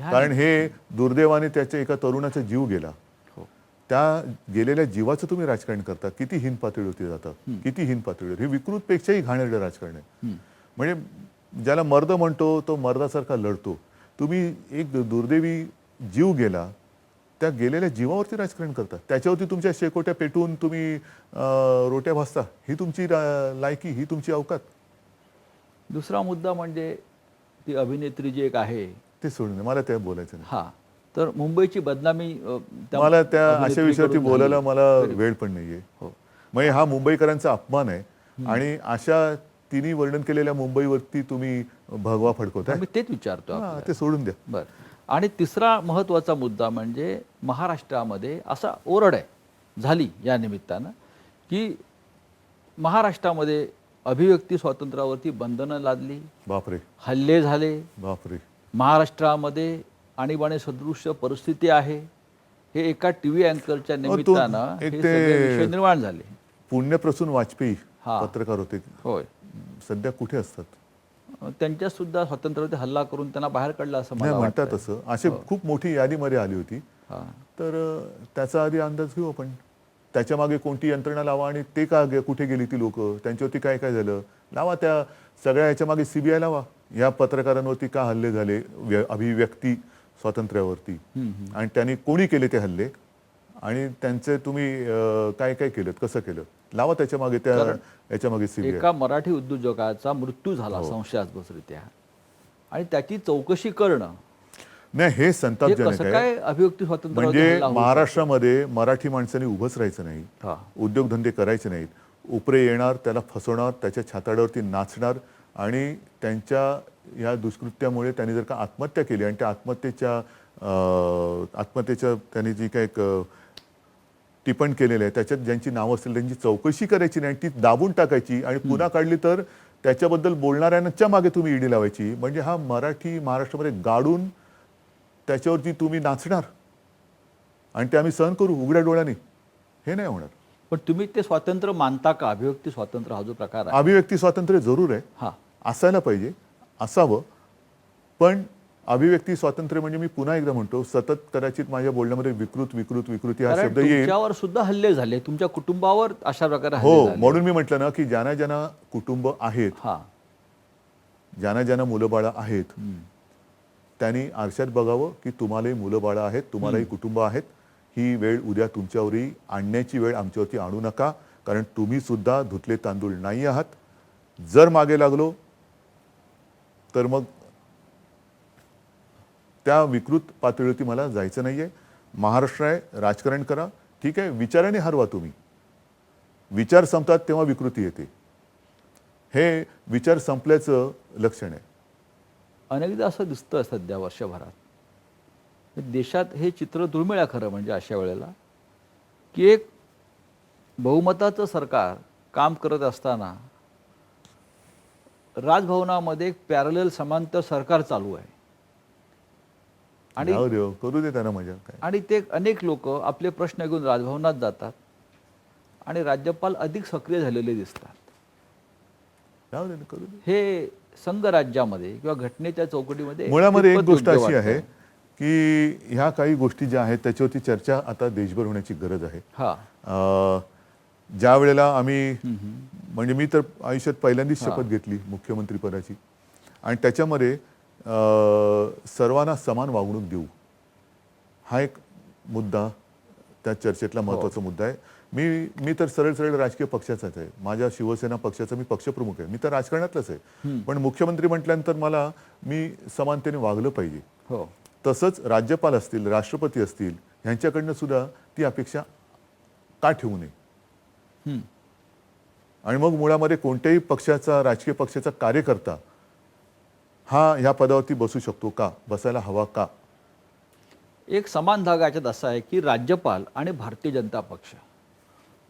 कारण हे दुर्दैवाने त्याच्या एका तरुणाचा जीव गेला. हो. त्या गेलेल्या जीवाचं तुम्ही राजकारण करता. किती हीन पातळीवरती जातात, किती हीन पातळीवर. हे विकृतपेक्षाही घाणेरडं राजकारण आहे. म्हणजे ज्याला मर्द म्हणतो तो मर्दासारखा लढतो. तुम्ही एक दुर्दैवी जीव गेला, त्या गेलेल्या जीवावरती राजकारण करता. त्याच्यावरती तुमच्या शेकोट्या पेटवून तुम्ही रोट्या भाजता. ही तुमची लायकी, ही तुमची अवकात. दुसरा मुद्दा म्हणजे ती अभिनेत्री जी एक आहे, ते सोडून दे, मला त्या बोलायचं नाही. हा, तर मुंबईची बदनामी मला त्या अशा विषयावरती बोलायला मला वेळ पण नाहीये. हो. म्हणजे हा मुंबईकरांचा अपमान आहे. आणि अशा तिन्ही वर्णन केलेल्या मुंबईवरती तुम्ही भगवा फडकवताय. मी तेच विचारतो. ते सोडून द्या. बरं. आणि तिसरा महत्त्वाचा मुद्दा म्हणजे महाराष्ट्रामध्ये असा ओरड आहे झाली या निमित्तानं की महाराष्ट्रामध्ये अभिव्यक्ती स्वातंत्र्यावरती बंधनं लादली, बापरे, हल्ले झाले, बापरे, महाराष्ट्रामध्ये आणीबाणी सदृश्य परिस्थिती आहे. हे एका TV अँकरच्या निमित्तानं हे सगळे विषय निर्माण झाले. पुण्यप्रसून वाजपेयी पत्रकार होते. होय. सध्या कुठे असतात? त्यांच्या सुद्धा स्वातंत्र्यावरती हल्ला करून त्यांना बाहेर काढलं असं मला म्हणतात. असं असे खूप मोठी यादीमध्ये आली होती. तर त्याचा आधी अंदाज घेऊ आपण. त्याच्या मागे कोणती यंत्रणा लावा आणि ते का कुठे गेली ती लोक, त्यांच्यावरती काय काय झालं लावा. त्या सगळ्या ह्याच्या मागे CBI लावा. या पत्रकारांवरती का हल्ले झाले अभिव्यक्ती स्वातंत्र्यावरती, आणि त्यांनी कोणी केले ते हल्ले, आणि त्यांचे तुम्ही काय काय केलं, कसं केलं, लावा त्याच्या मागे, त्या याच्या मागे CBI. एका मराठी उद्योजकाचा मृत्यू झाला संशयास्पदरित्या, आणि त्याची चौकशी करणं नाही, हे संतापजनक आहे. काय अभिव्यक्ती स्वातंत्र्य म्हणजे महाराष्ट्रामध्ये मराठी माणसांनी उभंच राहायचं नाही, उद्योगधंदे करायचे नाहीत. उपरे येणार, त्याला फसवणार, त्याच्या छाताडावरती नाचणार, आणि त्यांच्या या दुष्कृत्यामुळे त्यांनी जर का आत्महत्या केली आणि त्या आत्महत्येच्या त्यांनी जी काही टिप्पण केलेलं आहे त्याच्यात ज्यांची नावं असतील त्यांची चौकशी करायची नाही, ती दाबून टाकायची, आणि पुन्हा काढली तर त्याच्याबद्दल बोलणाऱ्यांच्या मागे तुम्ही ईडी लावायची. म्हणजे हा मराठी महाराष्ट्रामध्ये गाडून त्याच्यावरती तुम्ही नाचणार आणि ते आम्ही सहन करू उघड्या डोळ्यांनी, हे नाही होणार. पण तुम्ही ते स्वातंत्र्य मानता का? अभिव्यक्ती स्वातंत्र्य हा जो प्रकार आहे, अभिव्यक्ती स्वातंत्र्य जरूर आहे, असायला पाहिजे, असावं. पण अभिव्यक्ती स्वातंत्र्य म्हणजे मी पुन्हा एकदा म्हणतो, सतत कदाचित माझ्या बोलण्यामध्ये विकृती हा शब्द येईल. तुमच्यावर सुद्धा हल्ले झाले, तुमच्या कुटुंबावर अशा प्रकारे हो, म्हणून मी म्हटलं ना की ज्यांना ज्यांना कुटुंब आहेत, ज्यांना ज्यांना मुलं बाळं आहेत, त्यांनी आरशात बघावं की तुम्हालाही मुलं बाळं आहेत, तुम्हालाही कुटुंब आहेत. ही वेळ उद्या तुमच्यावरही आणण्याची वेळ आमच्यावरती आणू नका, कारण तुम्ही सुद्धा धुतले तांदूळ नाही आहात. जर मागे लागलो तर मग त्या विकृत पातळीवरती मला जायचं नाहीये. महाराष्ट्र आहे, राजकारण करा, ठीक आहे, विचाराने हरवा तुम्ही. विचार संपतात तेव्हा विकृती येते, हे विचार संपल्याचं लक्षण आहे. अनेकदा असं दिसतं सध्या वर्षभरात देशात हे चित्र दुर्मिळ आहे खरं म्हणजे अशा वेळेला, की एक बहुमताचं सरकार काम करत असताना राजभवनामध्ये एक पॅरलल समांतर सरकार चालू आहे, आणि करू दे त्यांना मजा काय. आणि ते अनेक लोक आपले प्रश्न घेऊन राजभवनात जातात आणि राज्यपाल अधिक सक्रिय झालेले दिसतात. करू दे. हे संघराज्यामध्ये किंवा घटनेच्या चौकटीमध्ये मुळामध्ये एक गोष्ट अशी आहे की ह्या काही गोष्टी ज्या आहेत त्याच्यावरती चर्चा आता देशभर होण्याची गरज आहे. ज्या वेळेला आम्ही, म्हणजे मी तर आयुष्यात पहिल्यांदाच शपथ घेतली मुख्यमंत्री पदाची, आणि त्याच्यामध्ये सर्वांना समान वागणूक देऊ हा एक मुद्दा त्या चर्चेतला महत्त्वाचा मुद्दा आहे. मी तर सरळ सरळ राजकीय पक्षाचाच आहे. माझ्या शिवसेना पक्षाचा मी पक्षप्रमुख आहे. मी तर राजकारणातलाच आहे. पण मुख्यमंत्री म्हटल्यानंतर मी समानतेने वागलं पाहिजे. हो. तसंच राज्यपाल असतील, राष्ट्रपती असतील, ह्यांच्याकडनं सुद्धा ती अपेक्षा का ठेवू नये? हम्म. आणि मग मुळामध्ये कोणत्याही पक्षाचा, राजकीय पक्षाचा कार्यकर्ता हा ह्या पदावरती बसू शकतो का? बसायला हवा का? एक समान धागा याच्यात असा आहे की राज्यपाल आणि भारतीय जनता पक्ष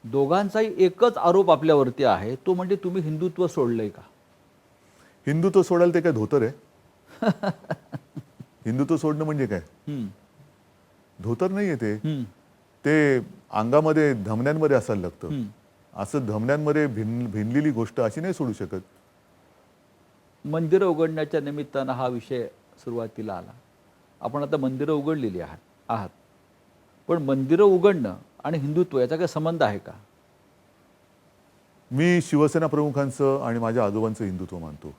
दोघांचाही एकच आरोप आपल्यावरती आहे, तो म्हणजे तुम्ही हिंदुत्व सोडलंय का? हिंदुत्व सोडायला ते काय धोतर आहे? हिंदुत्व सोडणं म्हणजे काय? हम्म. धोतर नाहीये ते. हम्म. ते अंगामध्ये, धमन्यांमध्ये असायला लागतं. हम्म. असं धमन्यांमध्ये भिनलेली गोष्ट अशी नाही सोडू शकत. मंदिरं उघडण्याच्या निमित्तानं हा विषय सुरुवातीला आला. आपण आता मंदिरं उघडलेली आहात, पण मंदिरं उघडणं आणि हिंदुत्व याचा काही संबंध आहे का? मी शिवसेना प्रमुखांचं आणि माझ्या आजोबांचं हिंदुत्व मानतो.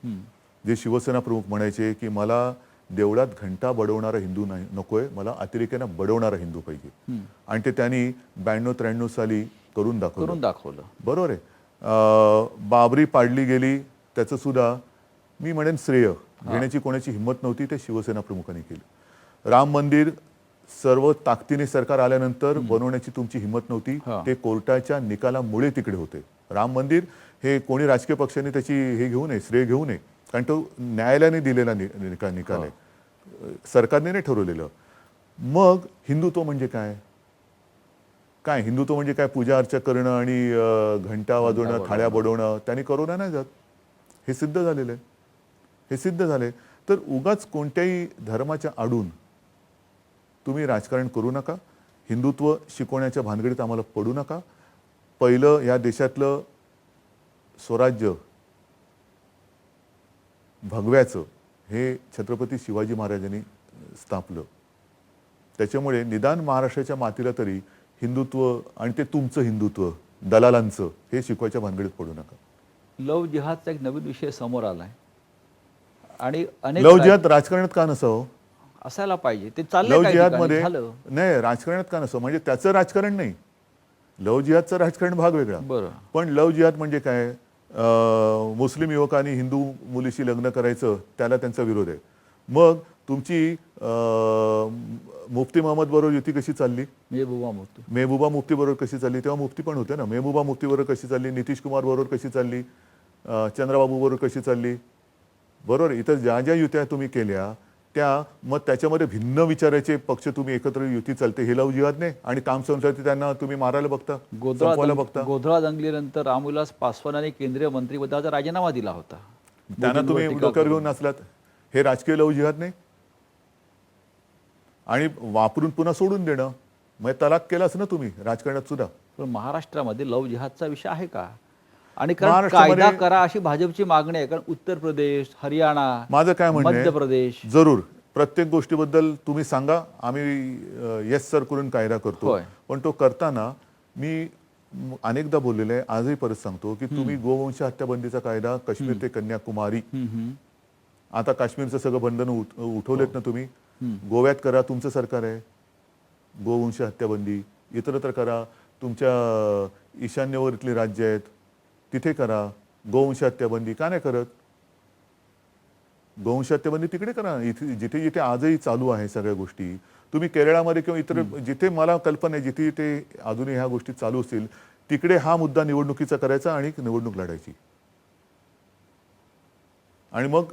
जे शिवसेना प्रमुख म्हणायचे की मला देवळात घंटा बडवणारा हिंदू नाही नकोय, मला अतिरेक्यानं बडवणारा हिंदू पाहिजे. आणि ते त्यांनी 92-93 साली करून दाखवलं. बरोबर आहे. बाबरी पाडली गेली, त्याचं सुद्धा मी म्हणेन श्रेय घेण्याची कोणाची हिंमत नव्हती, ते शिवसेना प्रमुखांनी केलं. राम मंदिर सर्व ताकदीने सरकार आल्यानंतर बनवण्याची तुमची हिंमत नव्हती, ते कोर्टाच्या निकालामुळे तिकडे होते. राम मंदिर हे कोणी राजकीय पक्षाने त्याची हे घेऊ नये, श्रेय घेऊ नये, कारण तो न्यायालयाने दिलेला निकाल आहे, सरकारने नाही ठरवलेलं. मग हिंदुत्व म्हणजे काय? काय हिंदुत्व म्हणजे काय? पूजा अर्चा करणं आणि घंटा वाजवणं, थाळ्या बडवणं, त्यांनी करोना नाही जात. हे सिद्ध झालेलं आहे. हे सिद्ध झाले. तर उगाच कोणत्याही धर्माच्या आडून तुम्ही राजकारण करू नका. हिंदुत्व शिकवण्याच्या भानगडीत आम्हाला पडू नका. पहिलं या देशातलं स्वराज्य भगव्याचं हे छत्रपती शिवाजी महाराजांनी स्थापलं. त्याच्यामुळे निदान महाराष्ट्राच्या मातीला तरी हिंदुत्व, आणि ते तुमचं हिंदुत्व दलालांचं, हे शिकवायच्या भानगडीत पडू नका. लव जिहादचा एक नवीन विषय समोर आलाय आणि अनेक लव जिहाद राजकारणात का नसावं? असायला पाहिजे. ते चाललंय लव काही जिहाद ठिकाणी, मध्ये झालं. नाही, राजकारणात का नसावं म्हणजे त्याचं राजकारण नाही. लव जिहादचं राजकारण भाग वेगळा. बरं. पण लव जिहाद म्हणजे काय? मुस्लिम युवकांनी हिंदू मुलीशी लग्न करायचं, त्याला त्यांचा विरोध आहे. मग तुमची मुफ्ती महम्मद बरोबर युती कशी चालली? मेहबूबा मुफ्ती बरोबर कशी चालली? तेव्हा मुफ्ती पण होते ना. मेहबूबा मुफ्ती बरोबर कशी चालली? नितीश कुमार बरोबर कशी चालली? चंद्रबाबू बरोबर कशी चालली? बरोबर. इतर ज्या ज्या युत्या तुम्ही केल्या त्या, मग त्याच्यामध्ये भिन्न विचाराचे पक्ष तुम्ही एकत्र युती चालते, हे लव जिहाद नाही. आणि काम संस्थांसाठी त्यांना तुम्ही मारायला बघता, संपवायला बघता. गोधळा दंगलीनंतर रामविलास पासवान केंद्रीय मंत्रिपदाचा राजीनामा दिला होता. त्यांना तुम्ही डोक्यावर घेऊन नसलात, हे राजकीय लव जिहाद नाही? आणि वापरून पुन्हा सोडून देणं, मग तलाक केलाच ना तुम्ही राजकारणात सुद्धा. पण महाराष्ट्रामध्ये लव जिहादचा विषय आहे का? आणि कारण कायदा करा अशी भाजपची मागणी आहे. कारण उत्तर प्रदेश, हरियाणा, माझं काय म्हणणं मध्य प्रदेश, जरूर प्रत्येक गोष्टीबद्दल तुम्ही सांगा, आम्ही येस सर करून कायदा करतो. पण तो करताना मी अनेकदा बोललेलं आहे, आजही परत सांगतो की तुम्ही गोवंश हत्याबंदीचा कायदा काश्मीर ते कन्याकुमारी, आता काश्मीरचं सगळं बंधन उठवलेत ना तुम्ही, गोव्यात करा, तुमचं सरकार आहे. गोवंश हत्याबंदी इतरत्र करा, तुमच्या ईशान्येवरतली राज्य आहेत तिथे करा. गोवंश हत्याबंदी का नाही करत? गोवंश हत्याबंदी तिकडे करा, इथे जिथे जिथे आजही चालू आहे सगळ्या गोष्टी. तुम्ही केरळामध्ये किंवा इतर जिथे मला कल्पना आहे, जिथे जिथे अजूनही ह्या गोष्टी चालू असतील, तिकडे हा मुद्दा निवडणुकीचा करायचा आणि निवडणूक लढायची. आणि मग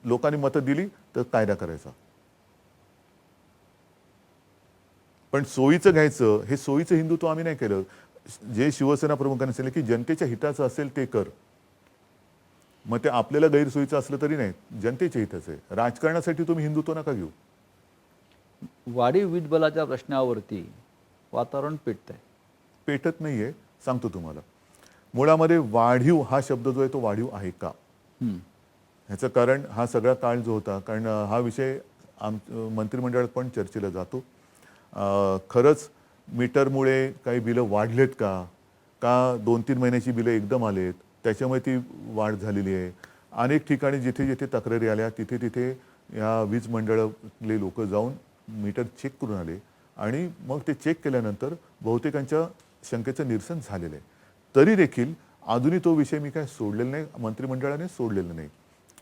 लोकांनी मतं दिली तर कायदा करायचा. पण सोयीचं घ्यायचं, हे सोयीचं हिंदुत्व आम्ही नाही केलं. जे शिवसेना प्रमुखांनी सांगितलं की जनतेच्या हिताचं असेल ते कर, मग ते आपल्याला गैरसोयीचं असलं तरी नाही, जनतेच्या हिताचं आहे. राजकारणासाठी तुम्ही हिंदुत्व नका घेऊ. वाढीव वीज बिलाच्या प्रश्नावरती वातावरण पेटतंय. पेटत नाहीये, सांगतो तुम्हाला. मुळामध्ये वाढीव हा शब्द जो आहे तो वाढीव आहे का, ह्याचं कारण हा सगळा काळ जो होता, कारण हा विषय मंत्रिमंडळात पण चर्चेला जातो. खरंच मीटरमुळे काही बिलं वाढलेत का, का 2-3 महिन्याची बिलं एकदम आलेत त्याच्यामुळे ती वाढ झालेली आहे. अनेक ठिकाणी जिथे जिथे तक्रारी आल्या तिथे तिथे या वीज मंडळातले लोक जाऊन मीटर चेक करून आले आणि मग ते चेक केल्यानंतर बहुतेकांच्या शंकेचं निरसन झालेलं आहे. तरी देखील अजूनही तो विषय मी काय सोडलेला नाही, मंत्रिमंडळाने सोडलेला नाही.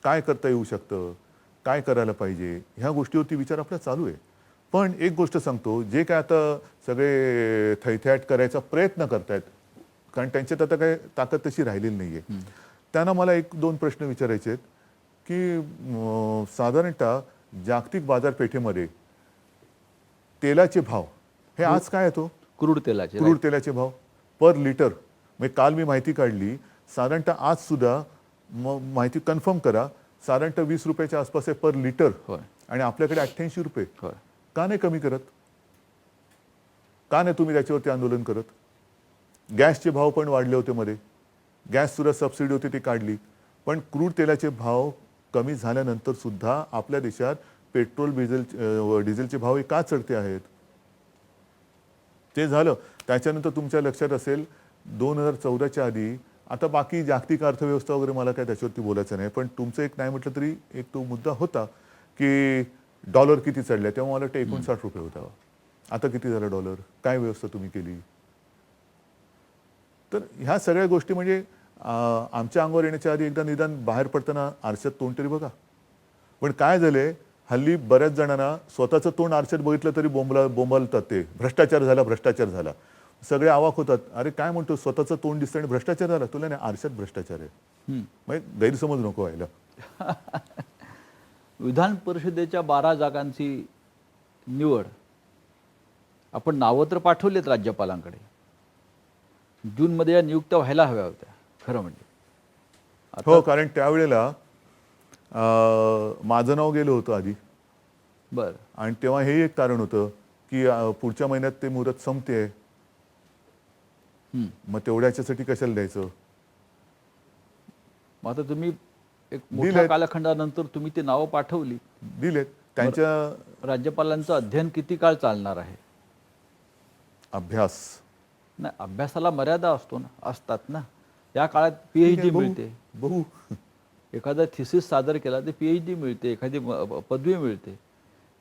काय करता येऊ शकतं, काय करायला पाहिजे, ह्या गोष्टीवरती विचार आपला चालू आहे. पण एक गोष्ट सांगतो, जे काय आता सगळे थैथयाट करायचा प्रयत्न करतायत, कारण त्यांच्यात आता काय ताकद तशी राहिलेली नाहीये, त्यांना मला एक दोन प्रश्न विचारायचे आहेत की साधारणतः जागतिक बाजारपेठेमध्ये तेलाचे भाव हे आज काय येतो, क्रूड तेलाचे क्रूड तेलाचे भाव पर लिटर, म्हणजे काल मी माहिती काढली, साधारणतः आज सुद्धा माहिती कन्फर्म करा, साधारणतः 20 रुपयाच्या आसपास आहे पर लिटर. होय. आणि आपल्याकडे 88 रुपये. होय. का नाही कमी करत, का नाही तुम्ही त्याच्यावरती आंदोलन करत? गॅसचे भाव पण वाढले होते मध्ये, गॅस सुद्धा सबसिडी होती ती काढली, पण क्रूड तेलाचे भाव कमी झाल्यानंतर सुद्धा आपल्या देशात पेट्रोल डिझेलचे भाव हे का चढते आहेत? ते झालं. त्याच्यानंतर तुमच्या लक्षात असेल 2014च्या आधी, आता बाकी जागतिक अर्थव्यवस्था वगैरे मला काय त्याच्यावरती बोलायचं नाही, पण तुमचं एक नाही म्हटलं तरी एक तो मुद्दा होता की डॉलर किती चढले. तेव्हा मला वाटतं 59 रुपये होता. आता किती झाला डॉलर? काय व्यवस्था तुम्ही केली? तर ह्या सगळ्या गोष्टी म्हणजे आमच्या अंगावर येण्याच्या आधी एकदा निदान बाहेर पडताना आरशात तोंड तरी बघा. पण काय झालंय, हल्ली बऱ्याच जणांना स्वतःचं तोंड आरशात बघितलं तरी बोंबालतात, ते भ्रष्टाचार झाला, भ्रष्टाचार झाला. सगळे अवाक होतात, अरे काय म्हणतो, स्वतःचं तोंड दिसतं आणि भ्रष्टाचार झाला? तुला नाही, आरशात भ्रष्टाचार आहे. म्हणजे गैरसमज नको व्हायला. विधान परिषदेच्या 12 जागांची निवड, आपण नावं तर पाठवलेत राज्यपालांकडे, जूनमध्ये या नियुक्त्या व्हायला हव्या होत्या खरं म्हणजे. हो, कारण त्यावेळेला माझं नाव गेलं होतं आधी. बरं. आणि तेव्हा हे एक कारण होतं की पुढच्या महिन्यात ते मुदत संपते, मग तेवढ्याच्यासाठी कशाला द्यायचं. मग आता तुम्ही एक मोठ्या कालखंडानंतर तुम्ही ती नावं पाठवली, दिलेत. त्यांच्या राज्यपालांचं अध्ययन किती काळ चालणार आहे? अभ्यास नाही, अभ्यासाला मर्यादा असतात ना. या काळात PhD मिळते, बघू, एखादा थिसिस सादर केला तर PhD मिळते, एखादी पदवी मिळते.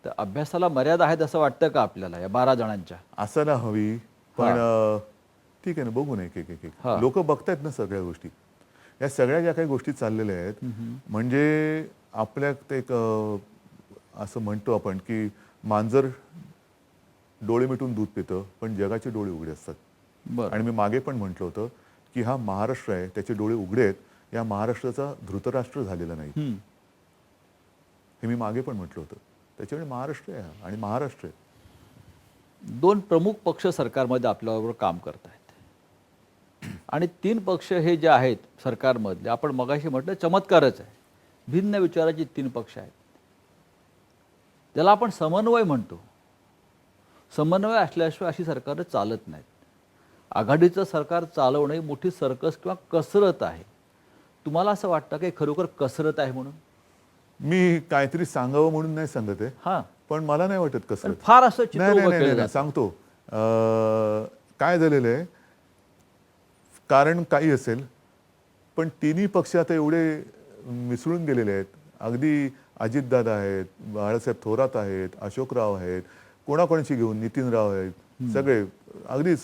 तर अभ्यासाला मर्यादा आहेत असं वाटतं का आपल्याला या 12 जणांच्या? असायला हवी, पण ठीक आहे ना, बघू नये. एक लोक बघतायत ना सगळ्या गोष्टी. या सगळ्या ज्या काही गोष्टी चाललेल्या आहेत, म्हणजे आपल्यात एक असं म्हणतो आपण की मांजर डोळे मिटून दूध पितं, पण जगाचे डोळे उघडे असतात. आणि मी मागे पण म्हटलं होतं की हा महाराष्ट्र आहे, त्याचे डोळे उघडे आहेत, या महाराष्ट्राचा धृतराष्ट्र झालेला नाही. हे मी मागे पण म्हटलं होतं. त्याच्यामुळे महाराष्ट्र आहे आणि महाराष्ट्र आहे. 2 प्रमुख पक्ष सरकारमध्ये आपल्याबरोबर काम करत आहेत आणि 3 पक्ष हे जे आहेत सरकारमधले, आपण मगाशी म्हटलं चमत्कारच आहे, भिन्न विचाराचे 3 पक्ष आहेत. त्याला आपण समन्वय म्हणतो. समन्वय असल्याशिवाय अशी सरकारं चालत नाहीत. आघाडीचं सरकार चालवणं ही मोठी सर्कस किंवा कसरत आहे. तुम्हाला असं वाटतं की खरोखर कसरत आहे म्हणून? मी काहीतरी सांगावं म्हणून नाही सांगत आहे, हां, पण मला नाही वाटत कसरत. फार असं चित्र उभं केलं नाही, जातं. सांगतो. काय झालेलं आहे, कारण काही असेल, पण तिन्ही पक्ष आता एवढे मिसळून गेलेले आहेत. अगदी अजितदादा आहेत, बाळासाहेब थोरात आहेत, अशोकराव आहेत, कोणाकोणाची घेऊन नितीनराव आहेत, सगळे अगदीच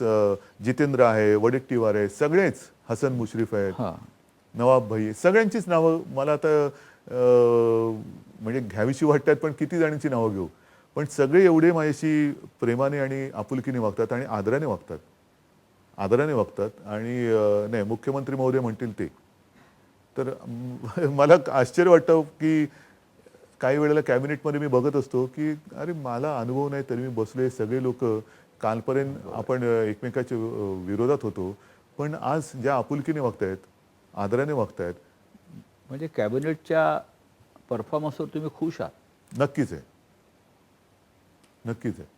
जितेंद्र आहे, वडेट्टीवार आहे, सगळेच, हसन मुश्रीफ आहेत, नवाब भाई, सगळ्यांचीच नावं मला आता म्हणजे घ्यावीशी वाटतात, पण किती जणांची नावं घेऊ. पण सगळे एवढे माझ्याशी प्रेमाने आणि आपुलकीने वागतात आणि आदराने वागतात, आणि नाही, मुख्यमंत्री महोदय म्हणतील ते. तर मला आश्चर्य वाटतं की काही वेळेला कॅबिनेटमध्ये मी बघत असतो की अरे मला अनुभव नाही तरी मी बसले, सगळे लोक कालपर्यंत आपण एकमेकाच्या विरोधात होतो, पण आज ज्या आपुलकीने वागतायत, आदराने वागतायत. म्हणजे कॅबिनेटच्या परफॉर्मन्सवर तुम्ही खुश आहात? नक्कीच आहे, नक्कीच आहे.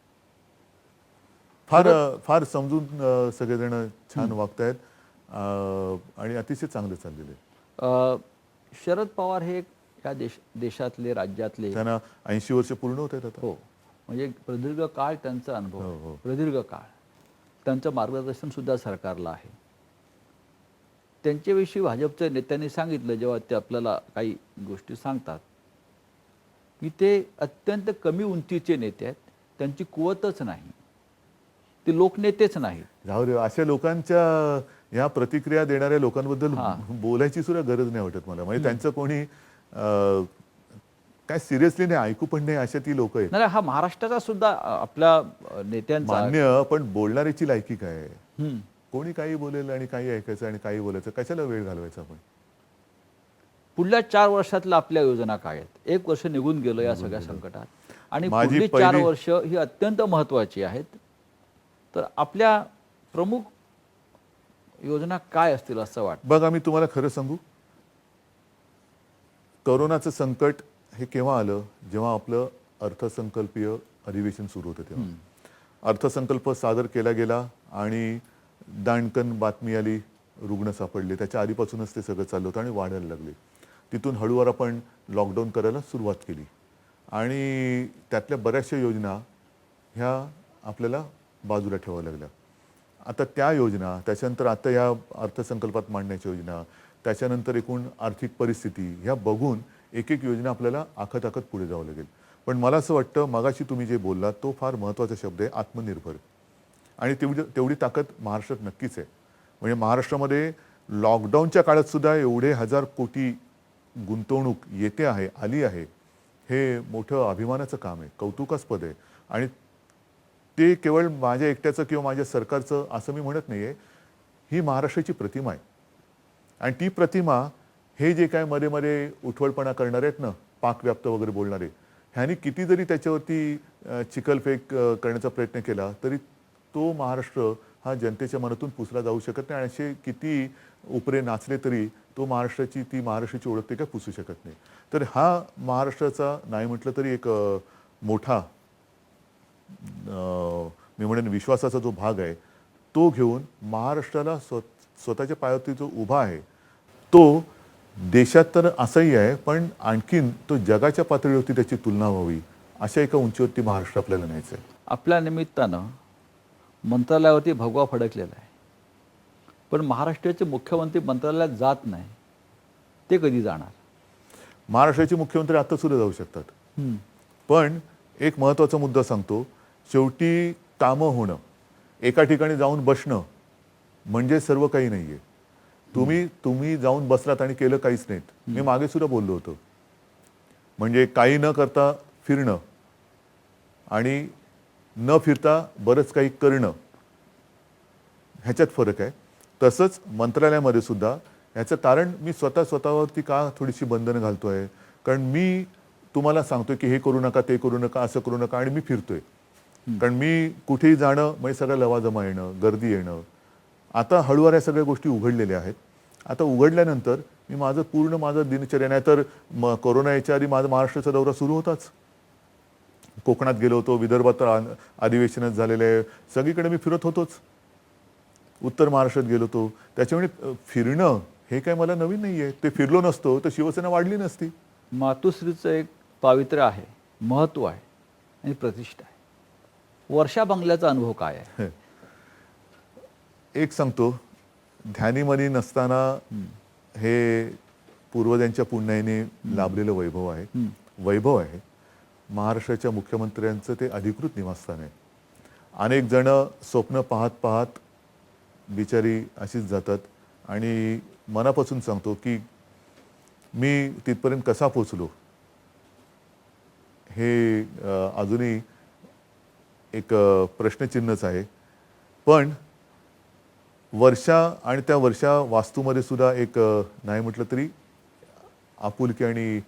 फार समजून सगळेजण छान वागतायत आणि अतिशय चांगलं चाललेलं आहे. शरद पवार हे या देशातले, राज्यातले, त्यांना 80 वर्ष पूर्ण होत आहेत आता. हो, म्हणजे प्रदीर्घ काळ त्यांचा अनुभव, हो. प्रदीर्घ काळ त्यांचं मार्गदर्शन सुद्धा सरकारला आहे. त्यांच्याविषयी भाजपच्या नेत्यांनी सांगितलं, जेव्हा ते आपल्याला काही गोष्टी सांगतात, की ते अत्यंत कमी उंचीचे नेते आहेत, त्यांची कुवतच नाही. ते लोकनेतेच नाहीत. जाऊ दे, अशा लोकांच्या या प्रतिक्रिया देणाऱ्या लोकांबद्दल बोलायची सुद्धा गरज नाही वाटत मला. म्हणजे त्यांचं कोणी काय सिरियसली नाही, ऐकू पण नाही, अशा ती लोक आहेत. नाही हा महाराष्ट्राचा सुद्धा आपल्या नेत्यांचा मान्य, पण बोलणाऱ्याची लायकी काय आहे? हम्म. कोणी काही बोलेल आणि काही ऐकायचं आणि काही बोलायचं, कशाला वेळ घालवायचा आपण? पुढल्या 4 वर्षातल्या आपल्या योजना काय आहेत? 1 वर्ष निघून गेलं या सगळ्या संकटात आणि माझी पुढली 4 पहिली- वर्ष ही अत्यंत महत्त्वाची आहेत. तर आपल्या प्रमुख योजना काय असतील असं वाटतं? बघा, मी तुम्हाला खरं सांगू, कोरोनाचं संकट हे केव्हा आलं? जेव्हा आपलं अर्थसंकल्पीय अधिवेशन सुरू होतं तेव्हा. अर्थसंकल्प सादर केला गेला आणि दाणकन बातमी आली, रुग्ण सापडले. त्याच्या आधीपासूनच ते सगळं चाललं होतं आणि वाढायला लागले. तिथून हळूवार आपण लॉकडाऊन करायला सुरुवात केली आणि त्यातल्या बऱ्याचशा योजना ह्या आपल्याला बाजूला ठेवाव्या लागल्या. आता त्या योजना, त्याच्यानंतर आता या अर्थसंकल्पात मांडण्याच्या योजना, त्याच्यानंतर एकूण आर्थिक परिस्थिती ह्या बघून एक एक योजना आपल्याला आखत आखत पुढे जावं लागेल. पण मला असं वाटतं, मगाशी तुम्ही जे बोललात तो फार महत्त्वाचा शब्द आहे, आत्मनिर्भर. आणि तेवढी ताकद महाराष्ट्रात नक्कीच आहे. म्हणजे महाराष्ट्रामध्ये लॉकडाऊनच्या काळात सुद्धा एवढे 1000 कोटी गुंतवणूक येते आहे, आली आहे, हे मोठं अभिमानाचं काम आहे, कौतुकास्पद आहे. आणि ते केवळ माझ्या एकट्याचं किंवा माझ्या सरकारचं असं मी म्हणत नाही आहे. ही महाराष्ट्राची प्रतिमा आहे. आणि ती प्रतिमा, हे जे काय मध्ये मध्ये उठवळपणा करणारे आहेत ना, पाकव्याप्त वगैरे बोलणारे, ह्यांनी किती जरी त्याच्यावरती चिखलफेक करण्याचा प्रयत्न केला तरी तो महाराष्ट्र हा जनतेच्या मनातून पुसला जाऊ शकत नाही. आणि असे किती उपरे नाचले तरी ती महाराष्ट्राची ओळख ते काय पुसू शकत नाही. तर हा महाराष्ट्राचा नाही म्हटलं तरी एक मोठा मी म्हणेन विश्वासाचा जो भाग आहे, तो घेऊन महाराष्ट्राला स्वतःच्या पायावरती जो उभा आहे, तो देशात तर असाही आहे, पण आणखीन तो जगाच्या पातळीवरती त्याची तुलना व्हावी अशा एका उंचीवरती महाराष्ट्र आपल्याला न्यायचं आहे. आपल्या निमित्तानं मंत्रालयावरती भगवा फडकलेला आहे, पण महाराष्ट्राचे मुख्यमंत्री मंत्रालयात जात नाही. ते कधी जाणार? महाराष्ट्राचे मुख्यमंत्री आता सुद्धा जाऊ शकतात. पण एक महत्त्वाचा मुद्दा सांगतो, शेवटी कामं होणं, एका ठिकाणी जाऊन बसणं म्हणजे सर्व काही नाहीये. तुम्ही जाऊन बसलात आणि केलं काहीच नाहीत. मी मागे सुद्धा बोललो होतो. म्हणजे काही न करता फिरणं आणि न फिरता बरंच काही करणं, ह्याच्यात फरक आहे. तसंच मंत्रालयामध्ये सुद्धा ह्याचं कारण मी स्वतःवरती का थोडीशी बंधनं घालतोय, कारण मी तुम्हाला सांगतोय की हे करू नका, ते करू नका, असं करू नका, आणि मी फिरतोय. कारण मी कुठेही जाणं म्हणजे सगळं लवाजमा येणं, गर्दी येणं. आता हळूवार या सगळ्या गोष्टी उघडलेल्या आहेत. आता उघडल्यानंतर मी माझं दिनचर्या, नाही तर कोरोना याच्या आधी माझा महाराष्ट्राचा दौरा सुरू होताच. कोकणात गेलो होतो, विदर्भात अधिवेशनच झालेलं आहे, सगळीकडे मी फिरत होतोच. उत्तर महाराष्ट्रात गेलो होतो. त्याच्यामुळे फिरणं हे काय मला नवीन नाही आहे. ते फिरलो नसतो तर शिवसेना वाढली नसती. मातोश्रीचं एक पावित्र्य आहे, महत्त्व आहे आणि प्रतिष्ठा आहे. वर्षा बंगल्याचा अनुभव काय आहे? एक सांगतो, ध्यानीमनी नसताना हे पूर्वजांच्या पुण्याने लाभलेलं वैभव आहे. महाराष्ट्राच्या मुख्यमंत्र्यांचं ते अधिकृत निवासस्थान आहे. अनेक जण स्वप्न पाहत पाहत बिचारी अशीच जातात. आणि मनापासून सांगतो की मी तिथपर्यंत कसा पोचलो हे अजूनही एक प्रश्नचिन्हच आहे. पण वर्षा आणि त्या वर्षा वास्तूमध्ये सुद्धा एक नाही म्हटलं तरी आपुलकी आणि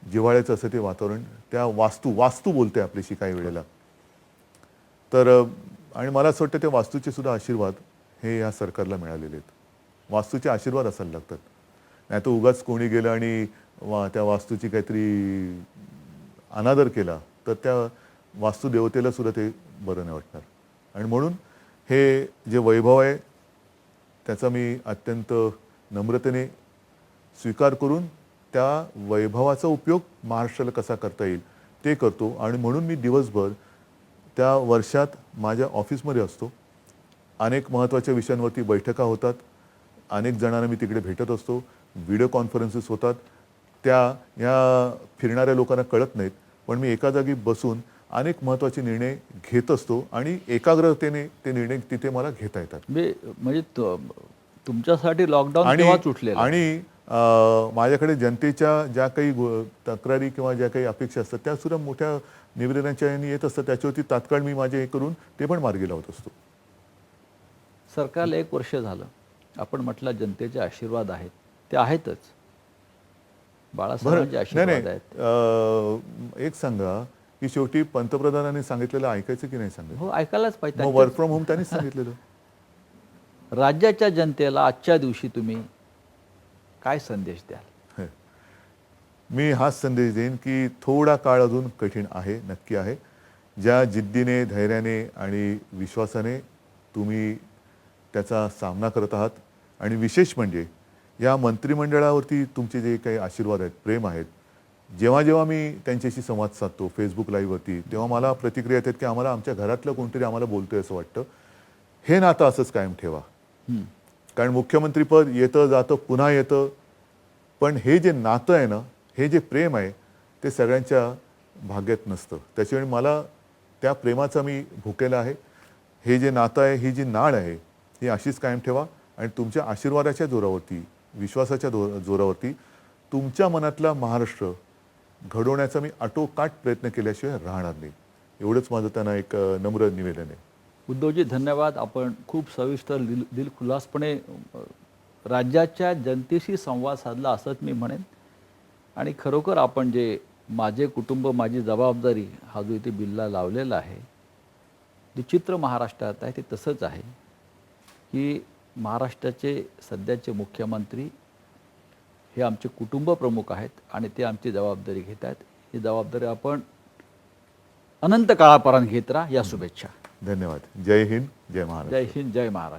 जिव्हाळ्याचं असं ते वातावरण, त्या वास्तू बोलते आपल्याशी काही वेळेला. तर आणि मला असं वाटतं त्या वास्तूचे सुद्धा आशीर्वाद हे या सरकारला मिळालेले आहेत. वास्तूचे आशीर्वाद असायला लागतात, नाही तर उगाच कोणी गेलं आणि त्या वास्तूची काहीतरी अनादर केला तर त्या वास्तुदेवतेला सुद्धा ते बरं नाही वाटणार. आणि म्हणून हे जे वैभव आहे त्याचा मी अत्यंत नम्रतेने स्वीकार करून त्या वैभवाचा उपयोग महाराष्ट्राला कसा करता येईल ते करतो. आणि म्हणून मी दिवसभर त्या वर्षात माझ्या ऑफिसमध्ये असतो. अनेक महत्त्वाच्या विषयांवरती बैठका होतात, अनेक जणांना मी तिकडे भेटत असतो, व्हिडिओ कॉन्फरन्सेस होतात. त्या ह्या फिरणाऱ्या लोकांना कळत नाहीत, पण मी एका जागी बसून अनेक महत्त्वाचे निर्णय घेत असतो आणि एकाग्रतेने ते निर्णय तिथे मला घेता येतात. म्हणजे तुमच्यासाठी लॉकडाऊन तेव्हाच उठलेलं. आणि माझ्याकडे जनतेच्या ज्या काही तक्रारी किंवा ज्या काही अपेक्षा असतात त्या सुद्धा मोठ्या निवेदनाच्या याने येत असतात. त्याच्यावरती तात्काळ मी माझे हे करून ते पण मार्गी लावत असतो. सरकारला 1 वर्ष झालं. आपण म्हटलं जनतेचे आशीर्वाद आहेत, ते आहेतच. बाळासाहेबांचे आशीर्वाद आहेत. एक सांगा की शेवटी पंतप्रधानांनी सांगितलेलं ऐकायचं की नाही सांगितलं? हो, ऐकायलाच पाहिजे. मग वर्क फ्रॉम होम त्यांनीच सांगितलेलं. राज्याच्या जनतेला आजच्या दिवशी तुम्ही काय संदेश द्याल? मी हाच संदेश देईन की थोडा काळ अजून कठीण आहे, नक्की आहे. ज्या जिद्दीने, धैर्याने आणि विश्वासाने तुम्ही त्याचा सामना करत आहात आणि विशेष म्हणजे या मंत्रिमंडळावरती तुमचे जे काही आशीर्वाद आहेत, प्रेम आहेत, जेव्हा जेव्हा मी त्यांच्याशी संवाद साधतो फेसबुक लाईव्हवरती, तेव्हा मला प्रतिक्रिया येतात की आम्हाला आमच्या घरातलं कोणतरी आम्हाला बोलतोय असं वाटतं. हे नातं असंच कायम ठेवा. कारण मुख्यमंत्रीपद येतं जातं, पुन्हा येतं, पण हे जे नातं आहे ना, हे जे प्रेम आहे ते सगळ्यांच्या भाग्यात नसतं. त्याच्यामुळे मला त्या प्रेमाचा मी भुकेला आहे. हे जे नातं आहे, ही जी नाळ आहे, ही अशीच कायम ठेवा आणि तुमच्या आशीर्वादाच्या जोरावरती, विश्वासाच्या जोरावरती तुमच्या मनातला महाराष्ट्र घडवण्याचा मी आटोकाट प्रयत्न केल्याशिवाय राहणार नाही. एवढंच माझं त्यांना एक नम्र निवेदन आहे. उद्धवजी, धन्यवाद. आपण खूप सविस्तर दिलखुलासपणे राज्याच्या जनतेशी संवाद साधला असंच मी म्हणेन. आणि खरोखर आपण जे माझे कुटुंब माझी जबाबदारी हा जो इथे बिल्ला लावलेला आहे, जे चित्र महाराष्ट्रात आहे ते तसंच आहे की महाराष्ट्राचे सध्याचे मुख्यमंत्री हे आमचे कुटुंब प्रमुख आहेत आणि ते आमची जबाबदारी घेत आहेत. ही जबाबदारी आपण अनंत काळापर्यंत घेत राहा. या शुभेच्छा. धन्यवाद. जय हिंद, जय महाराष्ट्र. जय हिंद, जय महाराष्ट्र.